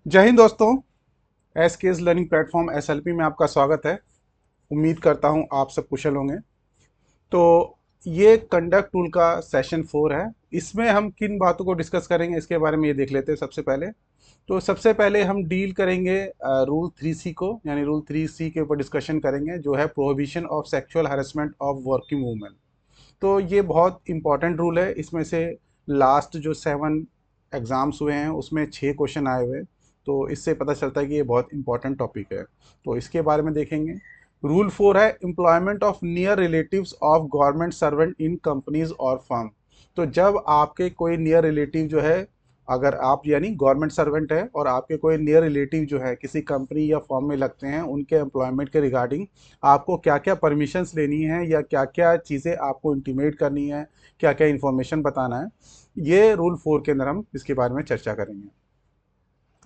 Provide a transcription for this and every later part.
जय हिंद दोस्तों। एस के लर्निंग प्लेटफॉर्म एसएलपी में आपका स्वागत है। उम्मीद करता हूं आप सब कुशल होंगे। तो ये कंडक्ट टूल का सेशन 4 है। इसमें हम किन बातों को डिस्कस करेंगे इसके बारे में ये देख लेते हैं। सबसे पहले सबसे पहले हम डील करेंगे रूल 3C को, यानी रूल 3C के ऊपर डिस्कशन करेंगे, जो है prohibition of sexual harassment of working women. तो ये बहुत इंपॉर्टेंट रूल है। इसमें से लास्ट जो 7 एग्ज़ाम्स हुए हैं उसमें 6 क्वेश्चन आए हुए हैं। तो इससे पता चलता है कि ये बहुत इंपॉर्टेंट टॉपिक है। तो इसके बारे में देखेंगे। रूल 4 है employment of near relatives of government servant in companies और फर्म। तो जब आपके कोई नियर रिलेटिव जो है, अगर आप यानी गवर्नमेंट सर्वेंट है और आपके कोई नियर रिलेटिव जो है किसी कंपनी या फर्म में लगते हैं, उनके एम्प्लॉयमेंट के रिगार्डिंग आपको क्या क्या परमिशंस लेनी है या क्या क्या चीज़ें आपको इंटीमेट करनी है, क्या क्या इन्फॉर्मेशन बताना है, ये रूल 4 के अंदर हम इसके बारे में चर्चा करेंगे।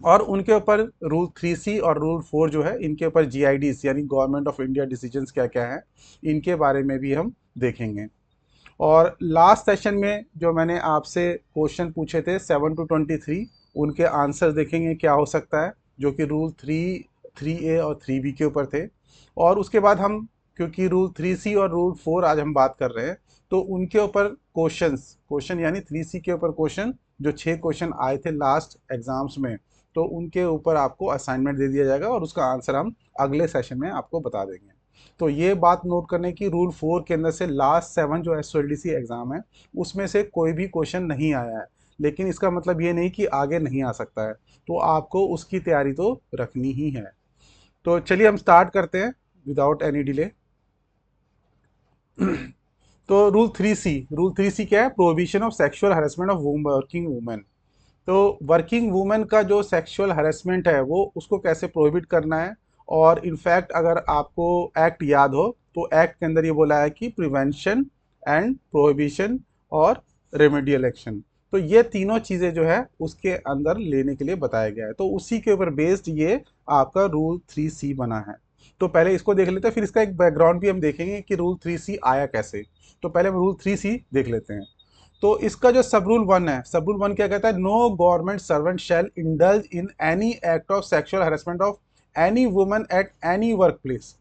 और उनके ऊपर रूल 3C और रूल 4 जो है, इनके ऊपर GIDs यानी गवर्नमेंट ऑफ इंडिया डिसीजंस क्या क्या है, इनके बारे में भी हम देखेंगे। और लास्ट सेशन में जो मैंने आपसे क्वेश्चन पूछे थे 7 to 23, उनके आंसर देखेंगे क्या हो सकता है, जो कि रूल 3A और 3B के ऊपर थे। और उसके बाद हम, क्योंकि रूल 3C और रूल 4 आज हम बात कर रहे हैं, तो उनके ऊपर क्वेश्चन यानी 3C के ऊपर क्वेश्चन, जो 6 क्वेश्चन आए थे लास्ट एग्जाम्स में, तो उनके ऊपर आपको असाइनमेंट दे दिया जाएगा और उसका आंसर हम अगले सेशन में आपको बता देंगे। तो ये बात नोट करने की, रूल 4 के अंदर से लास्ट 7 जो SLDC एग्ज़ाम है उसमें से कोई भी क्वेश्चन नहीं आया है, लेकिन इसका मतलब ये नहीं कि आगे नहीं आ सकता है। तो आपको उसकी तैयारी तो रखनी ही है। तो चलिए हम स्टार्ट करते हैं विदाउट एनी डिले। तो रूल 3C क्या है? Prohibition of sexual harassment of working women. तो वर्किंग वुमेन का जो सेक्सुअल हरेसमेंट है वो उसको कैसे प्रोहिबिट करना है। और इनफैक्ट अगर आपको एक्ट याद हो तो एक्ट के अंदर ये बोला है कि प्रिवेंशन एंड प्रोहिबिशन और रेमेडियल एक्शन। तो ये तीनों चीज़ें जो है उसके अंदर लेने के लिए बताया गया है। तो उसी के ऊपर बेस्ड ये आपका रूल 3C बना है। तो पहले इसको देख लेते हैं, फिर इसका एक बैकग्राउंड भी हम देखेंगे कि रूल 3C आया कैसे। तो पहले हम रूल 3C देख लेते हैं। तो इसका जो सब रूल 1 है, सब रूल 1 क्या कहता है? No government servant shall indulge in any act of sexual harassment of any woman at any work place.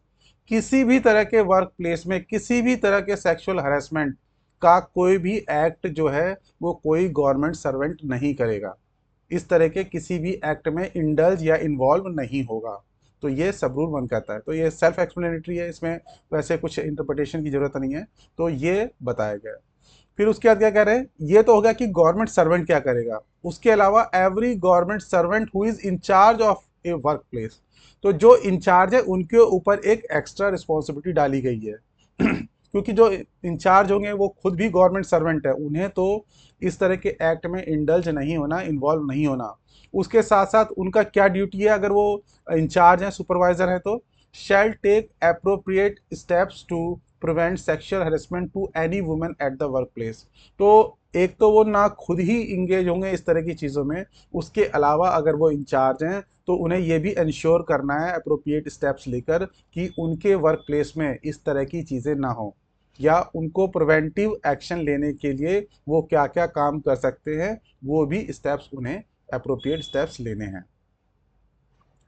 किसी भी तरह के वर्क प्लेस में किसी भी तरह के सेक्सुअल हरेसमेंट का कोई भी एक्ट जो है वो कोई गवर्नमेंट सर्वेंट नहीं करेगा। इस तरह के किसी भी एक्ट में इंडल्ज या इन्वॉल्व नहीं होगा। तो ये सब रूल 1 कहता है। तो ये सेल्फ एक्सप्लेनेटरी है, इसमें वैसे कुछ इंटरप्रिटेशन की जरूरत नहीं है। तो ये बताया गया है। फिर उसके बाद क्या कह रहे हैं? ये तो हो गया कि गवर्नमेंट सर्वेंट क्या करेगा। उसके अलावा every government servant who is incharge of a work place. तो जो इंचार्ज है उनके ऊपर एक एक्स्ट्रा रिस्पॉन्सिबिलिटी डाली गई है। क्योंकि जो इंचार्ज होंगे वो खुद भी गवर्नमेंट सर्वेंट है, उन्हें तो इस तरह के एक्ट में इंडल्ज नहीं होना, इन्वॉल्व नहीं होना। उसके साथ साथ उनका क्या ड्यूटी है, अगर वो इंचार्ज हैं, सुपरवाइजर हैं, तो shall take appropriate steps to prevent sexual harassment to any women at the work place. तो एक तो वो ना खुद ही इंगेज होंगे इस तरह की चीज़ों में, उसके अलावा अगर वो इंचार्ज हैं तो उन्हें ये भी इंश्योर करना है अप्रोप्रिएट स्टेप्स लेकर कि उनके वर्क प्लेस में इस तरह की चीज़ें ना हो, या उनको प्रिवेंटिव एक्शन लेने के लिए वो क्या क्या काम कर सकते हैं, वो भी स्टेप्स उन्हें अप्रोप्रिएट स्टेप्स लेने हैं।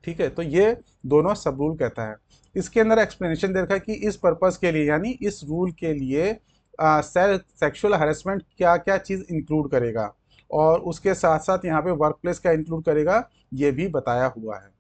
ठीक है, तो ये दोनों सब रूल कहता है। इसके अंदर एक्सप्लेनेशन दे रखा है कि इस पर्पस के लिए, यानी इस रूल के लिए सेक्सुअल हरेसमेंट क्या क्या चीज़ इंक्लूड करेगा, और उसके साथ साथ यहाँ पे वर्क प्लेस क्या इंक्लूड करेगा, ये भी बताया हुआ है।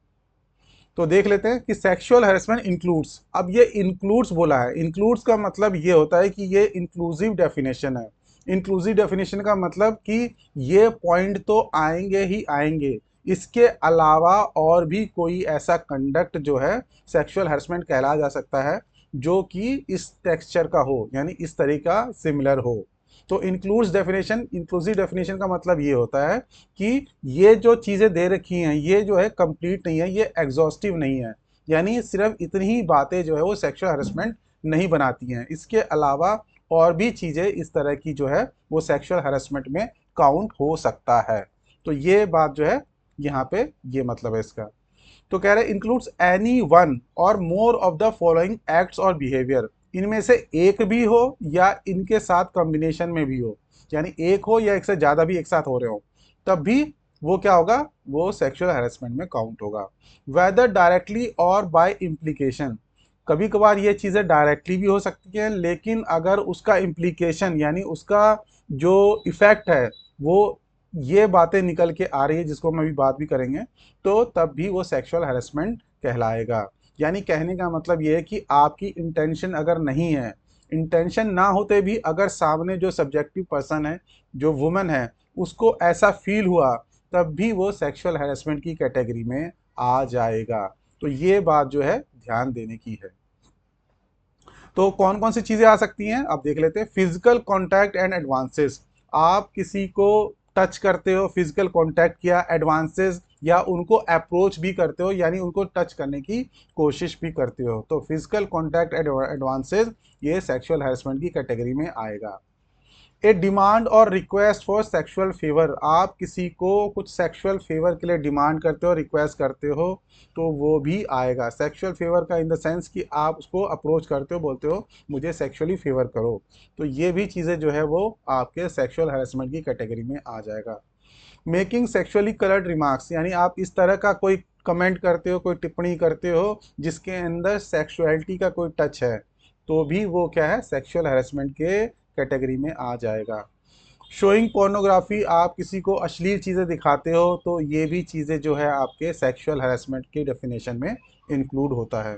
तो देख लेते हैं कि सेक्सुअल हरेसमेंट इंक्लूड्स। अब ये इंक्लूड्स बोला है, इंक्लूड्स का मतलब ये होता है कि ये इंक्लूसिव डेफिनेशन है। इंक्लूसिव डेफिनेशन का मतलब कि ये पॉइंट तो आएंगे ही आएंगे, इसके अलावा और भी कोई ऐसा कंडक्ट जो है सेक्सुअल हरेसमेंट कहला जा सकता है, जो कि इस टेक्सचर का हो, यानी इस तरीका सिमिलर हो। तो इंक्लूड्स डेफिनेशन, इंक्लूसिव डेफिनेशन का मतलब ये होता है कि ये जो चीज़ें दे रखी हैं ये जो है कंप्लीट नहीं है, ये एग्जॉस्टिव नहीं है। यानी सिर्फ इतनी ही बातें जो है वो सेक्सुअल हरेसमेंट नहीं बनाती हैं, इसके अलावा और भी चीज़ें इस तरह की जो है वो सेक्सुअल हरेसमेंट में काउंट हो सकता है। तो ये बात जो है यहाँ पे ये मतलब है इसका। तो कह रहे इंक्लूड्स एनी वन और more of the following acts और बिहेवियर। इनमें से एक भी हो या इनके साथ कॉम्बिनेशन में भी हो, यानी एक हो या एक से ज़्यादा भी एक साथ हो रहे हो, तब भी वो क्या होगा, वो सेक्सुअल हैरेसमेंट में काउंट होगा। वेदर डायरेक्टली और बाय इम्प्लीकेशन, कभी कभार ये चीज़ें डायरेक्टली भी हो सकती हैं, लेकिन अगर उसका इम्प्लीकेशन यानी उसका जो इफेक्ट है वो ये बातें निकल के आ रही है, जिसको हम अभी बात भी करेंगे, तो तब भी वो सेक्सुअल हैरेसमेंट कहलाएगा। यानी कहने का मतलब ये है कि आपकी इंटेंशन अगर नहीं है, इंटेंशन ना होते भी अगर सामने जो सब्जेक्टिव पर्सन है, जो वुमन है, उसको ऐसा फील हुआ, तब भी वो सेक्सुअल हैरेसमेंट की कैटेगरी में आ जाएगा। तो ये बात जो है ध्यान देने की है। तो कौन कौन सी चीजें आ सकती हैं आप देख लेते हैं। फिजिकल कांटेक्ट एंड एडवांसेस, आप किसी को टच करते हो, फिजिकल कांटेक्ट किया, एडवांसेस या उनको अप्रोच भी करते हो, यानी उनको टच करने की कोशिश भी करते हो, तो फिजिकल कांटेक्ट एडवांसेस ये सेक्सुअल हैरेसमेंट की कैटेगरी में आएगा। ए डिमांड और रिक्वेस्ट फॉर सेक्सुअल फेवर, आप किसी को कुछ सेक्सुअल फेवर के लिए डिमांड करते हो, रिक्वेस्ट करते हो, तो वो भी आएगा। सेक्सुअल फेवर का इन द सेंस कि आप उसको अप्रोच करते हो, बोलते हो मुझे सेक्सुअली फेवर करो, तो ये भी चीज़ें जो है वो आपके सेक्सुअल हैरेसमेंट की कैटेगरी में आ जाएगा। मेकिंग सेक्सुअली कलर्ड रिमार्क्स, यानी आप इस तरह का कोई कमेंट करते हो, कोई टिप्पणी करते हो जिसके अंदर सेक्सुअलिटी का कोई टच है, तो भी वो क्या है, सेक्सुअल हैरेसमेंट के कैटेगरी में आ जाएगा। शोइंग पोर्नोग्राफी, आप किसी को अश्लील चीज़ें दिखाते हो, तो ये भी चीज़ें जो है आपके सेक्सुअल हैरेसमेंट की डेफिनेशन में इंक्लूड होता है।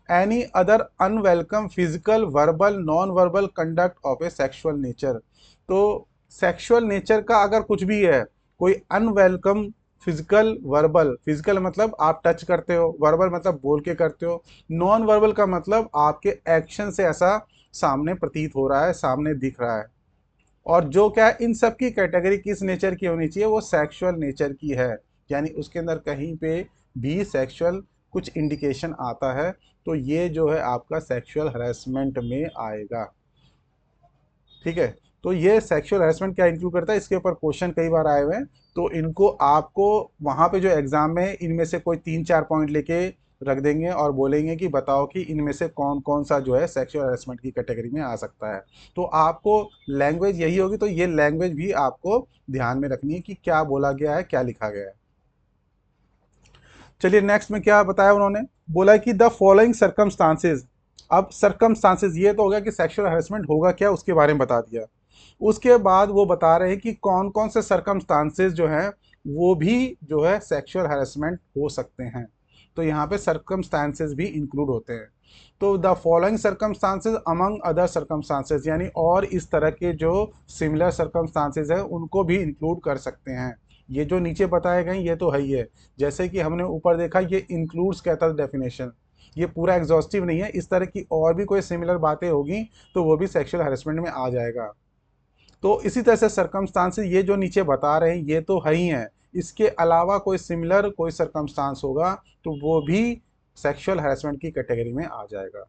Any other unwelcome physical verbal non verbal conduct of A sexual nature, तो सेक्सुअल नेचर का अगर कुछ भी है, कोई अनवेलकम फिजिकल वर्बल, फिजिकल मतलब आप टच करते हो, वर्बल मतलब बोल के करते हो, नॉन वर्बल का मतलब आपके एक्शन से ऐसा सामने प्रतीत हो रहा है, सामने दिख रहा है, और जो क्या है, इन सब की कैटेगरी किस नेचर की होनी चाहिए, वो सेक्सुअल नेचर की है, यानी उसके अंदर कहीं पे भी सेक्सुअल कुछ इंडिकेशन आता है, तो ये जो है आपका सेक्सुअल हरासमेंट में आएगा। ठीक है, तो ये सेक्सुअल हरासमेंट क्या इंक्लूड करता है, इसके ऊपर क्वेश्चन कई बार आए हुए हैं, तो इनको आपको वहाँ पे जो एग्जाम में इनमें से कोई 3-4 पॉइंट लेके रख देंगे और बोलेंगे कि बताओ कि इनमें से कौन कौन सा जो है सेक्सुअल हरासमेंट की कैटेगरी में आ सकता है। तो आपको लैंग्वेज यही होगी, तो ये लैंग्वेज भी आपको ध्यान में रखनी है कि क्या बोला गया है, क्या लिखा गया है। चलिए नेक्स्ट में क्या बताया उन्होंने, बोला कि द फॉलोइंग सर्कमस्टांसेस, अब सर्कमस्टांसेस ये तो हो गया कि सेक्सुअल हरेसमेंट होगा क्या, उसके बारे में बता दिया। उसके बाद वो बता रहे हैं कि कौन कौन से सर्कमस्टांसेस जो हैं वो भी जो है सेक्सुअल हरेसमेंट हो सकते हैं, तो यहाँ पे सर्कमस्टांसेस भी इंक्लूड होते हैं। तो the following circumstances among other circumstances, यानी और इस तरह के जो सिमिलर सर्कमस्टांसेस हैं उनको भी इंक्लूड कर सकते हैं। ये जो नीचे बताए गए ये तो है ही है, जैसे कि हमने ऊपर देखा ये इंक्लूड्स कहता था डेफिनेशन, ये पूरा एग्जॉस्टिव नहीं है, इस तरह की और भी कोई सिमिलर बातें होगी तो वो भी सेक्सुअल हरेसमेंट में आ जाएगा। तो इसी तरह से सर्कमस्टांसेस ये जो नीचे बता रहे हैं ये तो है ही है, इसके अलावा कोई सिमिलर कोई सर्कमस्टांस होगा तो वो भी सेक्सुअल हरेसमेंट की कैटेगरी में आ जाएगा।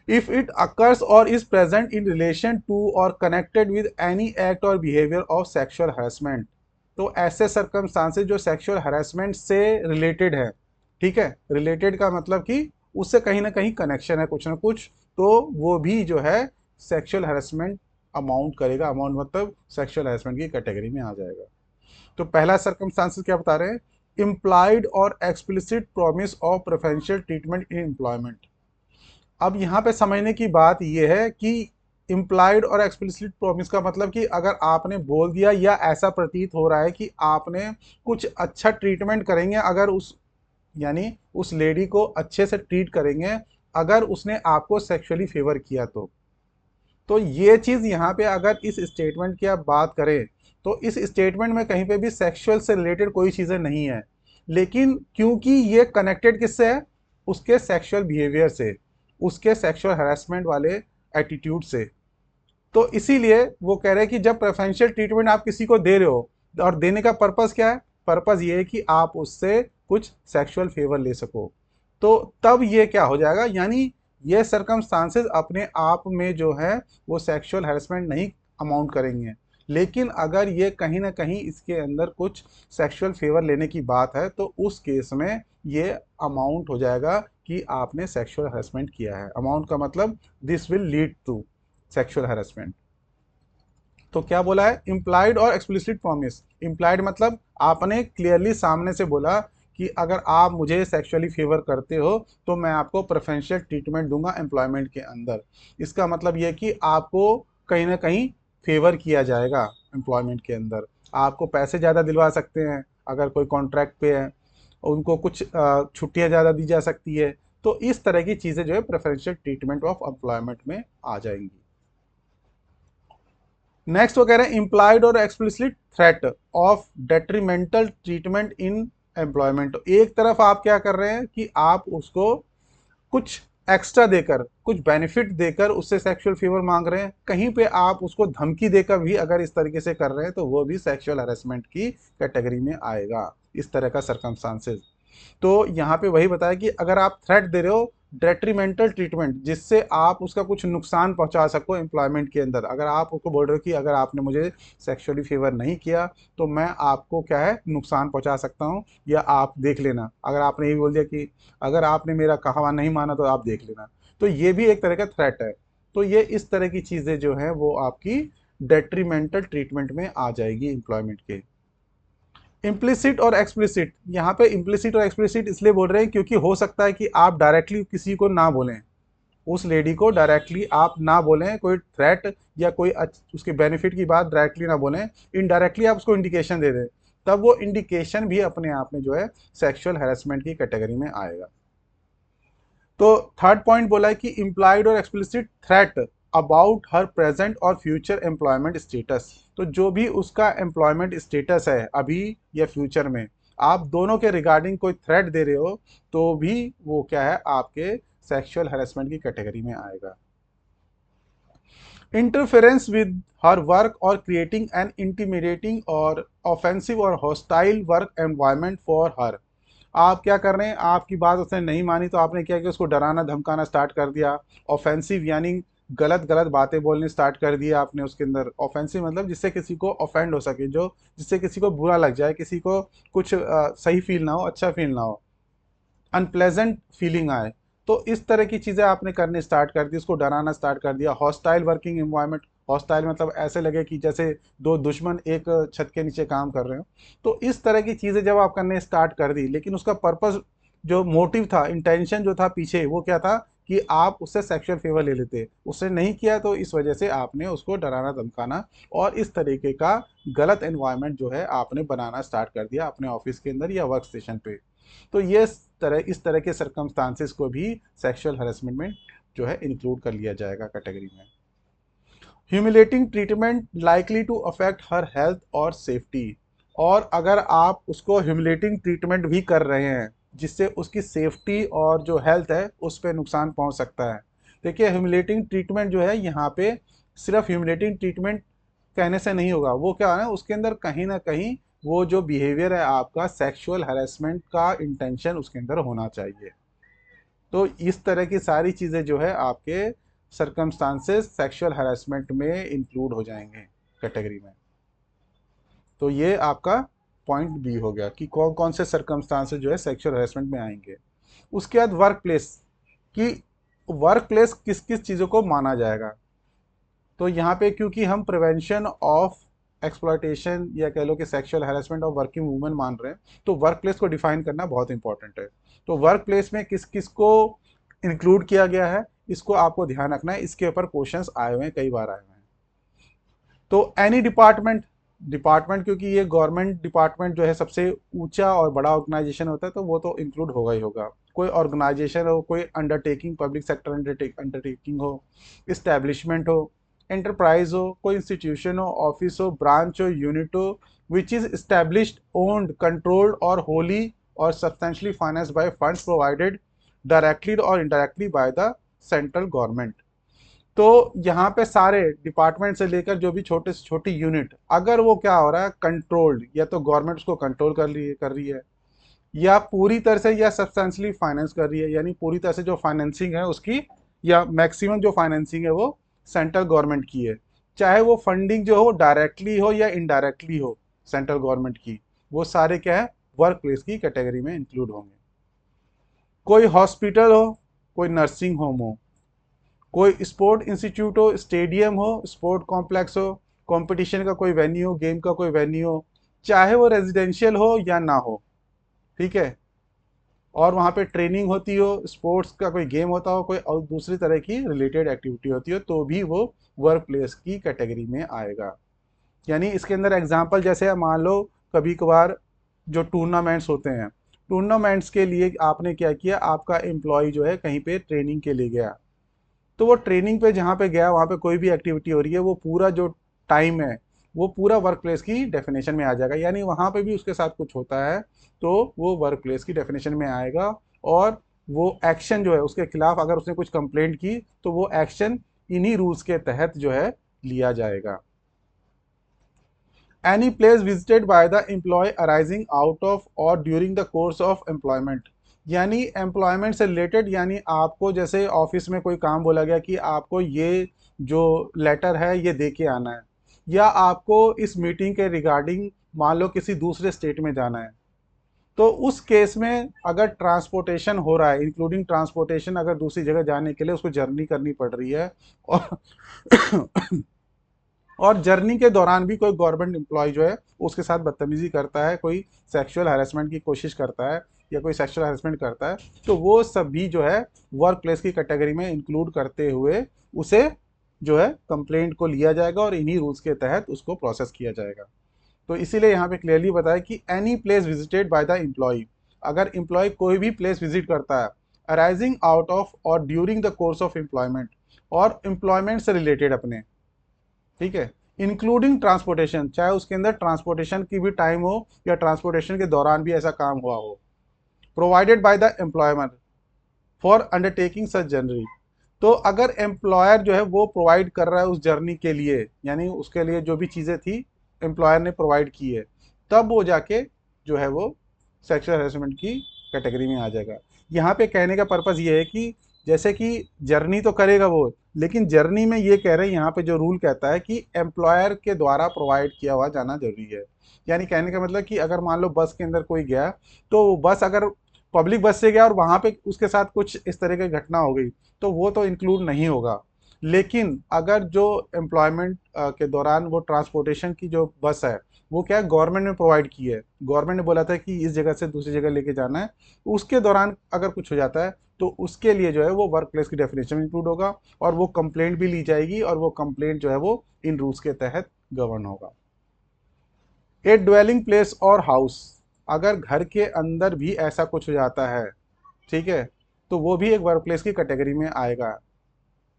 इफ इट अकर्स और is present in relation to और कनेक्टेड विद एनी एक्ट और बिहेवियर ऑफ सेक्सुअल हरेसमेंट, तो ऐसे सर्कमस्टांसेस जो सेक्सुअल हरेसमेंट से रिलेटेड है, ठीक है, रिलेटेड का मतलब कि उससे कहीं ना कहीं कनेक्शन है कुछ ना कुछ, तो वो भी जो है सेक्सुअल हरेसमेंट अमाउंट करेगा, अमाउंट मतलब सेक्सुअल हरेसमेंट की कैटेगरी में आ जाएगा। तो पहला सर्कमस्टांसेस क्या बता रहे हैं, इम्प्लाइड और explicit promise of preferential treatment in employment. अब यहाँ पे समझने की बात यह है कि इम्प्लाइड और एक्सप्लिसिट प्रॉमिस का मतलब कि अगर आपने बोल दिया या ऐसा प्रतीत हो रहा है कि आपने कुछ अच्छा ट्रीटमेंट करेंगे, अगर उस यानी उस लेडी को अच्छे से ट्रीट करेंगे अगर उसने आपको सेक्सुअली फेवर किया, तो ये चीज़ यहाँ पे अगर इस स्टेटमेंट की आप बात करें तो इस स्टेटमेंट में कहीं पे भी सेक्सुअल से रिलेटेड कोई चीज़ें नहीं है, लेकिन क्योंकि ये कनेक्टेड किससे है, उसके सेक्सुअल बिहेवियर से, उसके सेक्सुअल हरासमेंट वाले एटीट्यूड से, तो इसीलिए वो कह रहे हैं कि जब प्रेफरेंशियल ट्रीटमेंट आप किसी को दे रहे हो और देने का पर्पस क्या है, पर्पस ये है कि आप उससे कुछ सेक्सुअल फेवर ले सको, तो तब ये क्या हो जाएगा, यानी ये सर्कमस्टांसेस अपने आप में जो है वो सेक्सुअल हैरेसमेंट नहीं अमाउंट करेंगे, लेकिन अगर ये कहीं ना कहीं इसके अंदर कुछ सेक्सुअल फेवर लेने की बात है तो उस केस में ये अमाउंट हो जाएगा कि आपने सेक्सुअल हैरेसमेंट किया है। अमाउंट का मतलब this will lead to sexual harassment. तो क्या बोला है, इम्प्लाइड और एक्सप्लिसिट प्रॉमिस। इम्प्लाइड मतलब आपने क्लियरली सामने से बोला कि अगर आप मुझे सेक्सुअली फेवर करते हो तो मैं आपको प्रेफरेंशियल ट्रीटमेंट दूंगा एम्प्लॉयमेंट के अंदर। इसका मतलब यह कि आपको कहीं ना कहीं फेवर किया जाएगा एम्प्लॉयमेंट के अंदर। आपको पैसे ज़्यादा दिलवा सकते हैं अगर कोई कॉन्ट्रैक्ट पे है, उनको कुछ छुट्टियां ज़्यादा दी जा सकती है। तो इस तरह की चीज़ें जो है प्रेफरेंशियल ट्रीटमेंट ऑफ एम्प्लॉयमेंट में आ जाएंगी। नेक्स्ट वो कह रहे हैं इम्प्लाइड और explicit threat of detrimental treatment in employment. एक तरफ आप क्या कर रहे हैं कि आप उसको कुछ एक्स्ट्रा देकर, कुछ बेनिफिट देकर उससे सेक्सुअल फेवर मांग रहे हैं, कहीं पे आप उसको धमकी देकर भी अगर इस तरीके से कर रहे हैं तो वो भी सेक्सुअल हैरेसमेंट की कैटेगरी में आएगा, इस तरह का सर्कमस्टांसेस। तो यहाँ पे वही बताया कि अगर आप थ्रेट दे रहे हो डेट्रीमेंटल ट्रीटमेंट, जिससे आप उसका कुछ नुकसान पहुंचा सको एम्प्लॉयमेंट के अंदर, अगर आप उसको बोल रहे हो कि अगर आपने मुझे सेक्सुअली फेवर नहीं किया तो मैं आपको क्या है नुकसान पहुंचा सकता हूं, या आप देख लेना। अगर आपने ये बोल दिया कि अगर आपने मेरा कहा नहीं माना तो आप देख लेना, तो ये भी एक तरह का थ्रेट है। तो ये इस तरह की चीज़ें जो हैं वो आपकी डेट्रीमेंटल ट्रीटमेंट में आ जाएगी एम्प्लॉयमेंट के। इम्प्लिसिट और एक्सप्लिसिट, यहाँ पे इम्प्लिसिट और एक्सप्लिसिट इसलिए बोल रहे हैं क्योंकि हो सकता है कि आप डायरेक्टली किसी को ना बोलें, उस लेडी को डायरेक्टली आप ना बोलें, कोई थ्रेट या कोई उसके बेनिफिट की बात डायरेक्टली ना बोलें, इनडायरेक्टली आप उसको इंडिकेशन दे दें, तब वो इंडिकेशन भी अपने आप में जो है सेक्सुअल हैरेसमेंट की कैटेगरी में आएगा। तो थर्ड पॉइंट बोला है कि इम्प्लाइड और explicit threat about her present और फ्यूचर एम्प्लॉयमेंट स्टेटस। तो जो भी उसका एम्प्लॉयमेंट स्टेटस है अभी या फ्यूचर में, आप दोनों के रिगार्डिंग कोई थ्रेट दे रहे हो तो भी वो क्या है आपके सेक्सुअल हैरेसमेंट की कैटेगरी में आएगा। इंटरफेरेंस विद हर वर्क और क्रिएटिंग एन इंटिमिडेटिंग और ऑफेंसिव और hostile work environment for her. आप क्या कर रहे हैं, आपकी बात उसने नहीं मानी तो आपने क्या किया, उसको डराना धमकाना स्टार्ट कर दिया। ऑफेंसिव यानी गलत गलत बातें बोलने स्टार्ट कर दिया आपने उसके अंदर। ऑफेंसिव मतलब जिससे किसी को ऑफेंड हो सके, जो जिससे किसी को बुरा लग जाए, किसी को कुछ सही फील ना हो, अच्छा फील ना हो, अनप्लेजेंट फीलिंग आए। तो इस तरह की चीज़ें आपने करने स्टार्ट कर दी, उसको डराना स्टार्ट कर दिया। हॉस्टाइल वर्किंग एनवायरनमेंट, हॉस्टाइल मतलब ऐसे लगे कि जैसे दो दुश्मन एक छत के नीचे काम कर रहे हो। तो इस तरह की चीज़ें जब आप करने स्टार्ट कर दी, लेकिन उसका पर्पस, जो मोटिव था, इंटेंशन जो था पीछे, वो क्या था कि आप उससे सेक्सुअल फेवर ले लेते। उसने नहीं किया तो इस वजह से आपने उसको डराना धमकाना और इस तरीके का गलत एनवायरनमेंट जो है आपने बनाना स्टार्ट कर दिया अपने ऑफिस के अंदर या वर्क स्टेशन पे। तो ये इस तरह के सरकमस्टांसेस को भी सेक्सुअल हरेसमेंट में जो है इंक्लूड कर लिया जाएगा कैटेगरी में। Humiliating treatment likely to affect her health और सेफ्टी। और अगर आप उसको ह्यूमिलेटिंग ट्रीटमेंट भी कर रहे हैं जिससे उसकी सेफ्टी और जो हेल्थ है उस पर नुकसान पहुंच सकता है। देखिए ह्यूमिलेटिंग ट्रीटमेंट जो है यहाँ पे सिर्फ ह्यूमिलेटिंग ट्रीटमेंट कहने से नहीं होगा, वो क्या है ना उसके अंदर कहीं ना कहीं वो जो बिहेवियर है आपका सेक्सुअल हैरेसमेंट का इंटेंशन उसके अंदर होना चाहिए। तो इस तरह की सारी चीज़ें जो है आपके सरकमस्टांसेस सेक्सुअल हैरेसमेंट में इंक्लूड हो जाएंगे कैटेगरी में। तो ये आपका पॉइंट बी हो गया कि कौन कौन से सरकमस्टांसेस जो है सेक्सुअल हैरेसमेंट में आएंगे। उसके बाद वर्क प्लेस, कि वर्क प्लेस किस किस चीज़ों को माना जाएगा। तो यहाँ पे क्योंकि हम प्रिवेंशन ऑफ एक्सप्लॉयटेशन या कह लो कि sexual harassment of working women मान रहे हैं, तो वर्क प्लेस को डिफाइन करना बहुत इंपॉर्टेंट है। तो वर्क प्लेस में किस किस को इंक्लूड किया गया है, इसको आपको ध्यान रखना है। इसके ऊपर क्वेश्चंस आए हुए हैं, कई बार आए हुए हैं। तो एनी डिपार्टमेंट, डिपार्टमेंट क्योंकि ये गवर्नमेंट डिपार्टमेंट जो है सबसे ऊंचा और बड़ा ऑर्गेनाइजेशन होता है तो वो तो इंक्लूड होगा ही होगा। कोई ऑर्गेनाइजेशन हो, कोई अंडरटेकिंग, पब्लिक सेक्टर अंडरटेकिंग हो, इस्टेब्लिशमेंट हो, एंटरप्राइज हो, कोई इंस्टीट्यूशन हो, ऑफिस हो, ब्रांच हो, यूनिट हो, which is established, owned, controlled और होली और substantially financed by funds provided directly और indirectly by the central government. तो यहाँ पे सारे डिपार्टमेंट से लेकर जो भी छोटे से छोटी यूनिट, अगर वो क्या हो रहा है कंट्रोल्ड, या तो गवर्नमेंट उसको कंट्रोल कर रही है या पूरी तरह से या सब्सटेंशियली फाइनेंस कर रही है, यानी पूरी तरह से जो फाइनेंसिंग है उसकी या मैक्सिमम जो फाइनेंसिंग है वो सेंट्रल गवर्नमेंट की है, चाहे वो फंडिंग जो हो डायरेक्टली हो या इनडायरेक्टली हो सेंट्रल गवर्नमेंट की, वो सारे क्या है वर्क प्लेस की कैटेगरी में इंक्लूड होंगे। कोई हॉस्पिटल हो, कोई नर्सिंग होम हो, कोई स्पोर्ट इंस्टीट्यूट हो, स्टेडियम हो, स्पोर्ट कॉम्प्लेक्स हो, कंपटीशन का कोई वेन्यू हो, गेम का कोई वेन्यू हो, चाहे वो रेजिडेंशियल हो या ना हो, ठीक है, और वहाँ पे ट्रेनिंग होती हो, स्पोर्ट्स का कोई गेम होता हो, कोई और दूसरी तरह की रिलेटेड एक्टिविटी होती हो, तो भी वो वर्क प्लेस की कैटेगरी में आएगा। यानी इसके अंदर एग्जांपल जैसे मान लो कभी कभार जो टूर्नामेंट्स होते हैं, टूर्नामेंट्स के लिए आपने क्या किया, आपका एम्प्लॉय जो है कहीं पे ट्रेनिंग के लिए गया, तो वो ट्रेनिंग पे जहाँ पे गया वहाँ पे कोई भी एक्टिविटी हो रही है, वो पूरा जो टाइम है वो पूरा वर्क प्लेस की डेफिनेशन में आ जाएगा। यानी वहाँ पे भी उसके साथ कुछ होता है तो वो वर्क प्लेस की डेफिनेशन में आएगा। और वो एक्शन जो है उसके खिलाफ अगर उसने कुछ कंप्लेंट की तो वो एक्शन इन्हीं रूल्स के तहत जो है लिया जाएगा। Any place visited by the employ arising out of और during the course of employment, यानी एम्प्लॉयमेंट से रिलेटेड, यानी आपको जैसे ऑफिस में कोई काम बोला गया कि आपको ये जो लेटर है ये दे के आना है, या आपको इस मीटिंग के रिगार्डिंग मान लो किसी दूसरे स्टेट में जाना है, तो उस केस में अगर ट्रांसपोर्टेशन हो रहा है, इंक्लूडिंग ट्रांसपोर्टेशन, अगर दूसरी जगह जाने के लिए उसको जर्नी करनी पड़ रही है, और और जर्नी के दौरान भी कोई गवर्नमेंट एम्प्लॉय जो है उसके साथ बदतमीजी करता है, कोई सेक्सुअल हैरेसमेंट की कोशिश करता है या कोई सेक्सुअल हैरेसमेंट करता है, तो वो सब भी जो है वर्क प्लेस की कैटेगरी में इंक्लूड करते हुए उसे जो है कंप्लेंट को लिया जाएगा और इन्हीं रूल्स के तहत उसको प्रोसेस किया जाएगा। तो इसीलिए यहाँ पे क्लियरली बताया कि any place visited by the employee, अगर एम्प्लॉय कोई भी प्लेस विजिट करता है अराइजिंग आउट ऑफ और during the course of employment, और एम्प्लॉयमेंट से रिलेटेड अपने, ठीक है, इंक्लूडिंग ट्रांसपोर्टेशन, चाहे उसके अंदर ट्रांसपोर्टेशन की भी टाइम हो या ट्रांसपोर्टेशन के दौरान भी ऐसा काम हुआ हो, provided by the employment for undertaking such journey, तो अगर एम्प्लॉयर जो है वो प्रोवाइड कर रहा है उस जर्नी के लिए, यानी उसके लिए जो भी चीज़ें थी एम्प्लॉयर ने प्रोवाइड की है, तब वो जाके जो है वो सेक्सुअल हरेसमेंट की कैटेगरी में आ जाएगा। यहाँ पे कहने का पर्पज़ ये है कि जैसे कि जर्नी तो करेगा वो, लेकिन जर्नी में ये कह रहे हैं यहाँ पे जो रूल कहता है कि एम्प्लॉयर के द्वारा प्रोवाइड किया हुआ जाना जरूरी है। यानी कहने का मतलब कि अगर मान लो बस के अंदर कोई गया, तो बस अगर पब्लिक बस से गया और वहाँ पे उसके साथ कुछ इस तरह की घटना हो गई तो वो तो इंक्लूड नहीं होगा। लेकिन अगर जो एम्प्लॉयमेंट के दौरान वो ट्रांसपोर्टेशन की जो बस है वो क्या है गवर्नमेंट ने प्रोवाइड की है, गवर्नमेंट ने बोला था कि इस जगह से दूसरी जगह लेके जाना है, उसके दौरान अगर कुछ हो जाता है तो उसके लिए जो है वो वर्क प्लेस की डेफिनेशन में इंक्लूड होगा और वो कंप्लेंट भी ली जाएगी और वो कंप्लेंट जो है वो इन रूल्स के तहत गवर्न होगा। ए ड्वेलिंग प्लेस और हाउस, अगर घर के अंदर भी ऐसा कुछ हो जाता है, ठीक है, तो वो भी एक वर्क प्लेस की कैटेगरी में आएगा।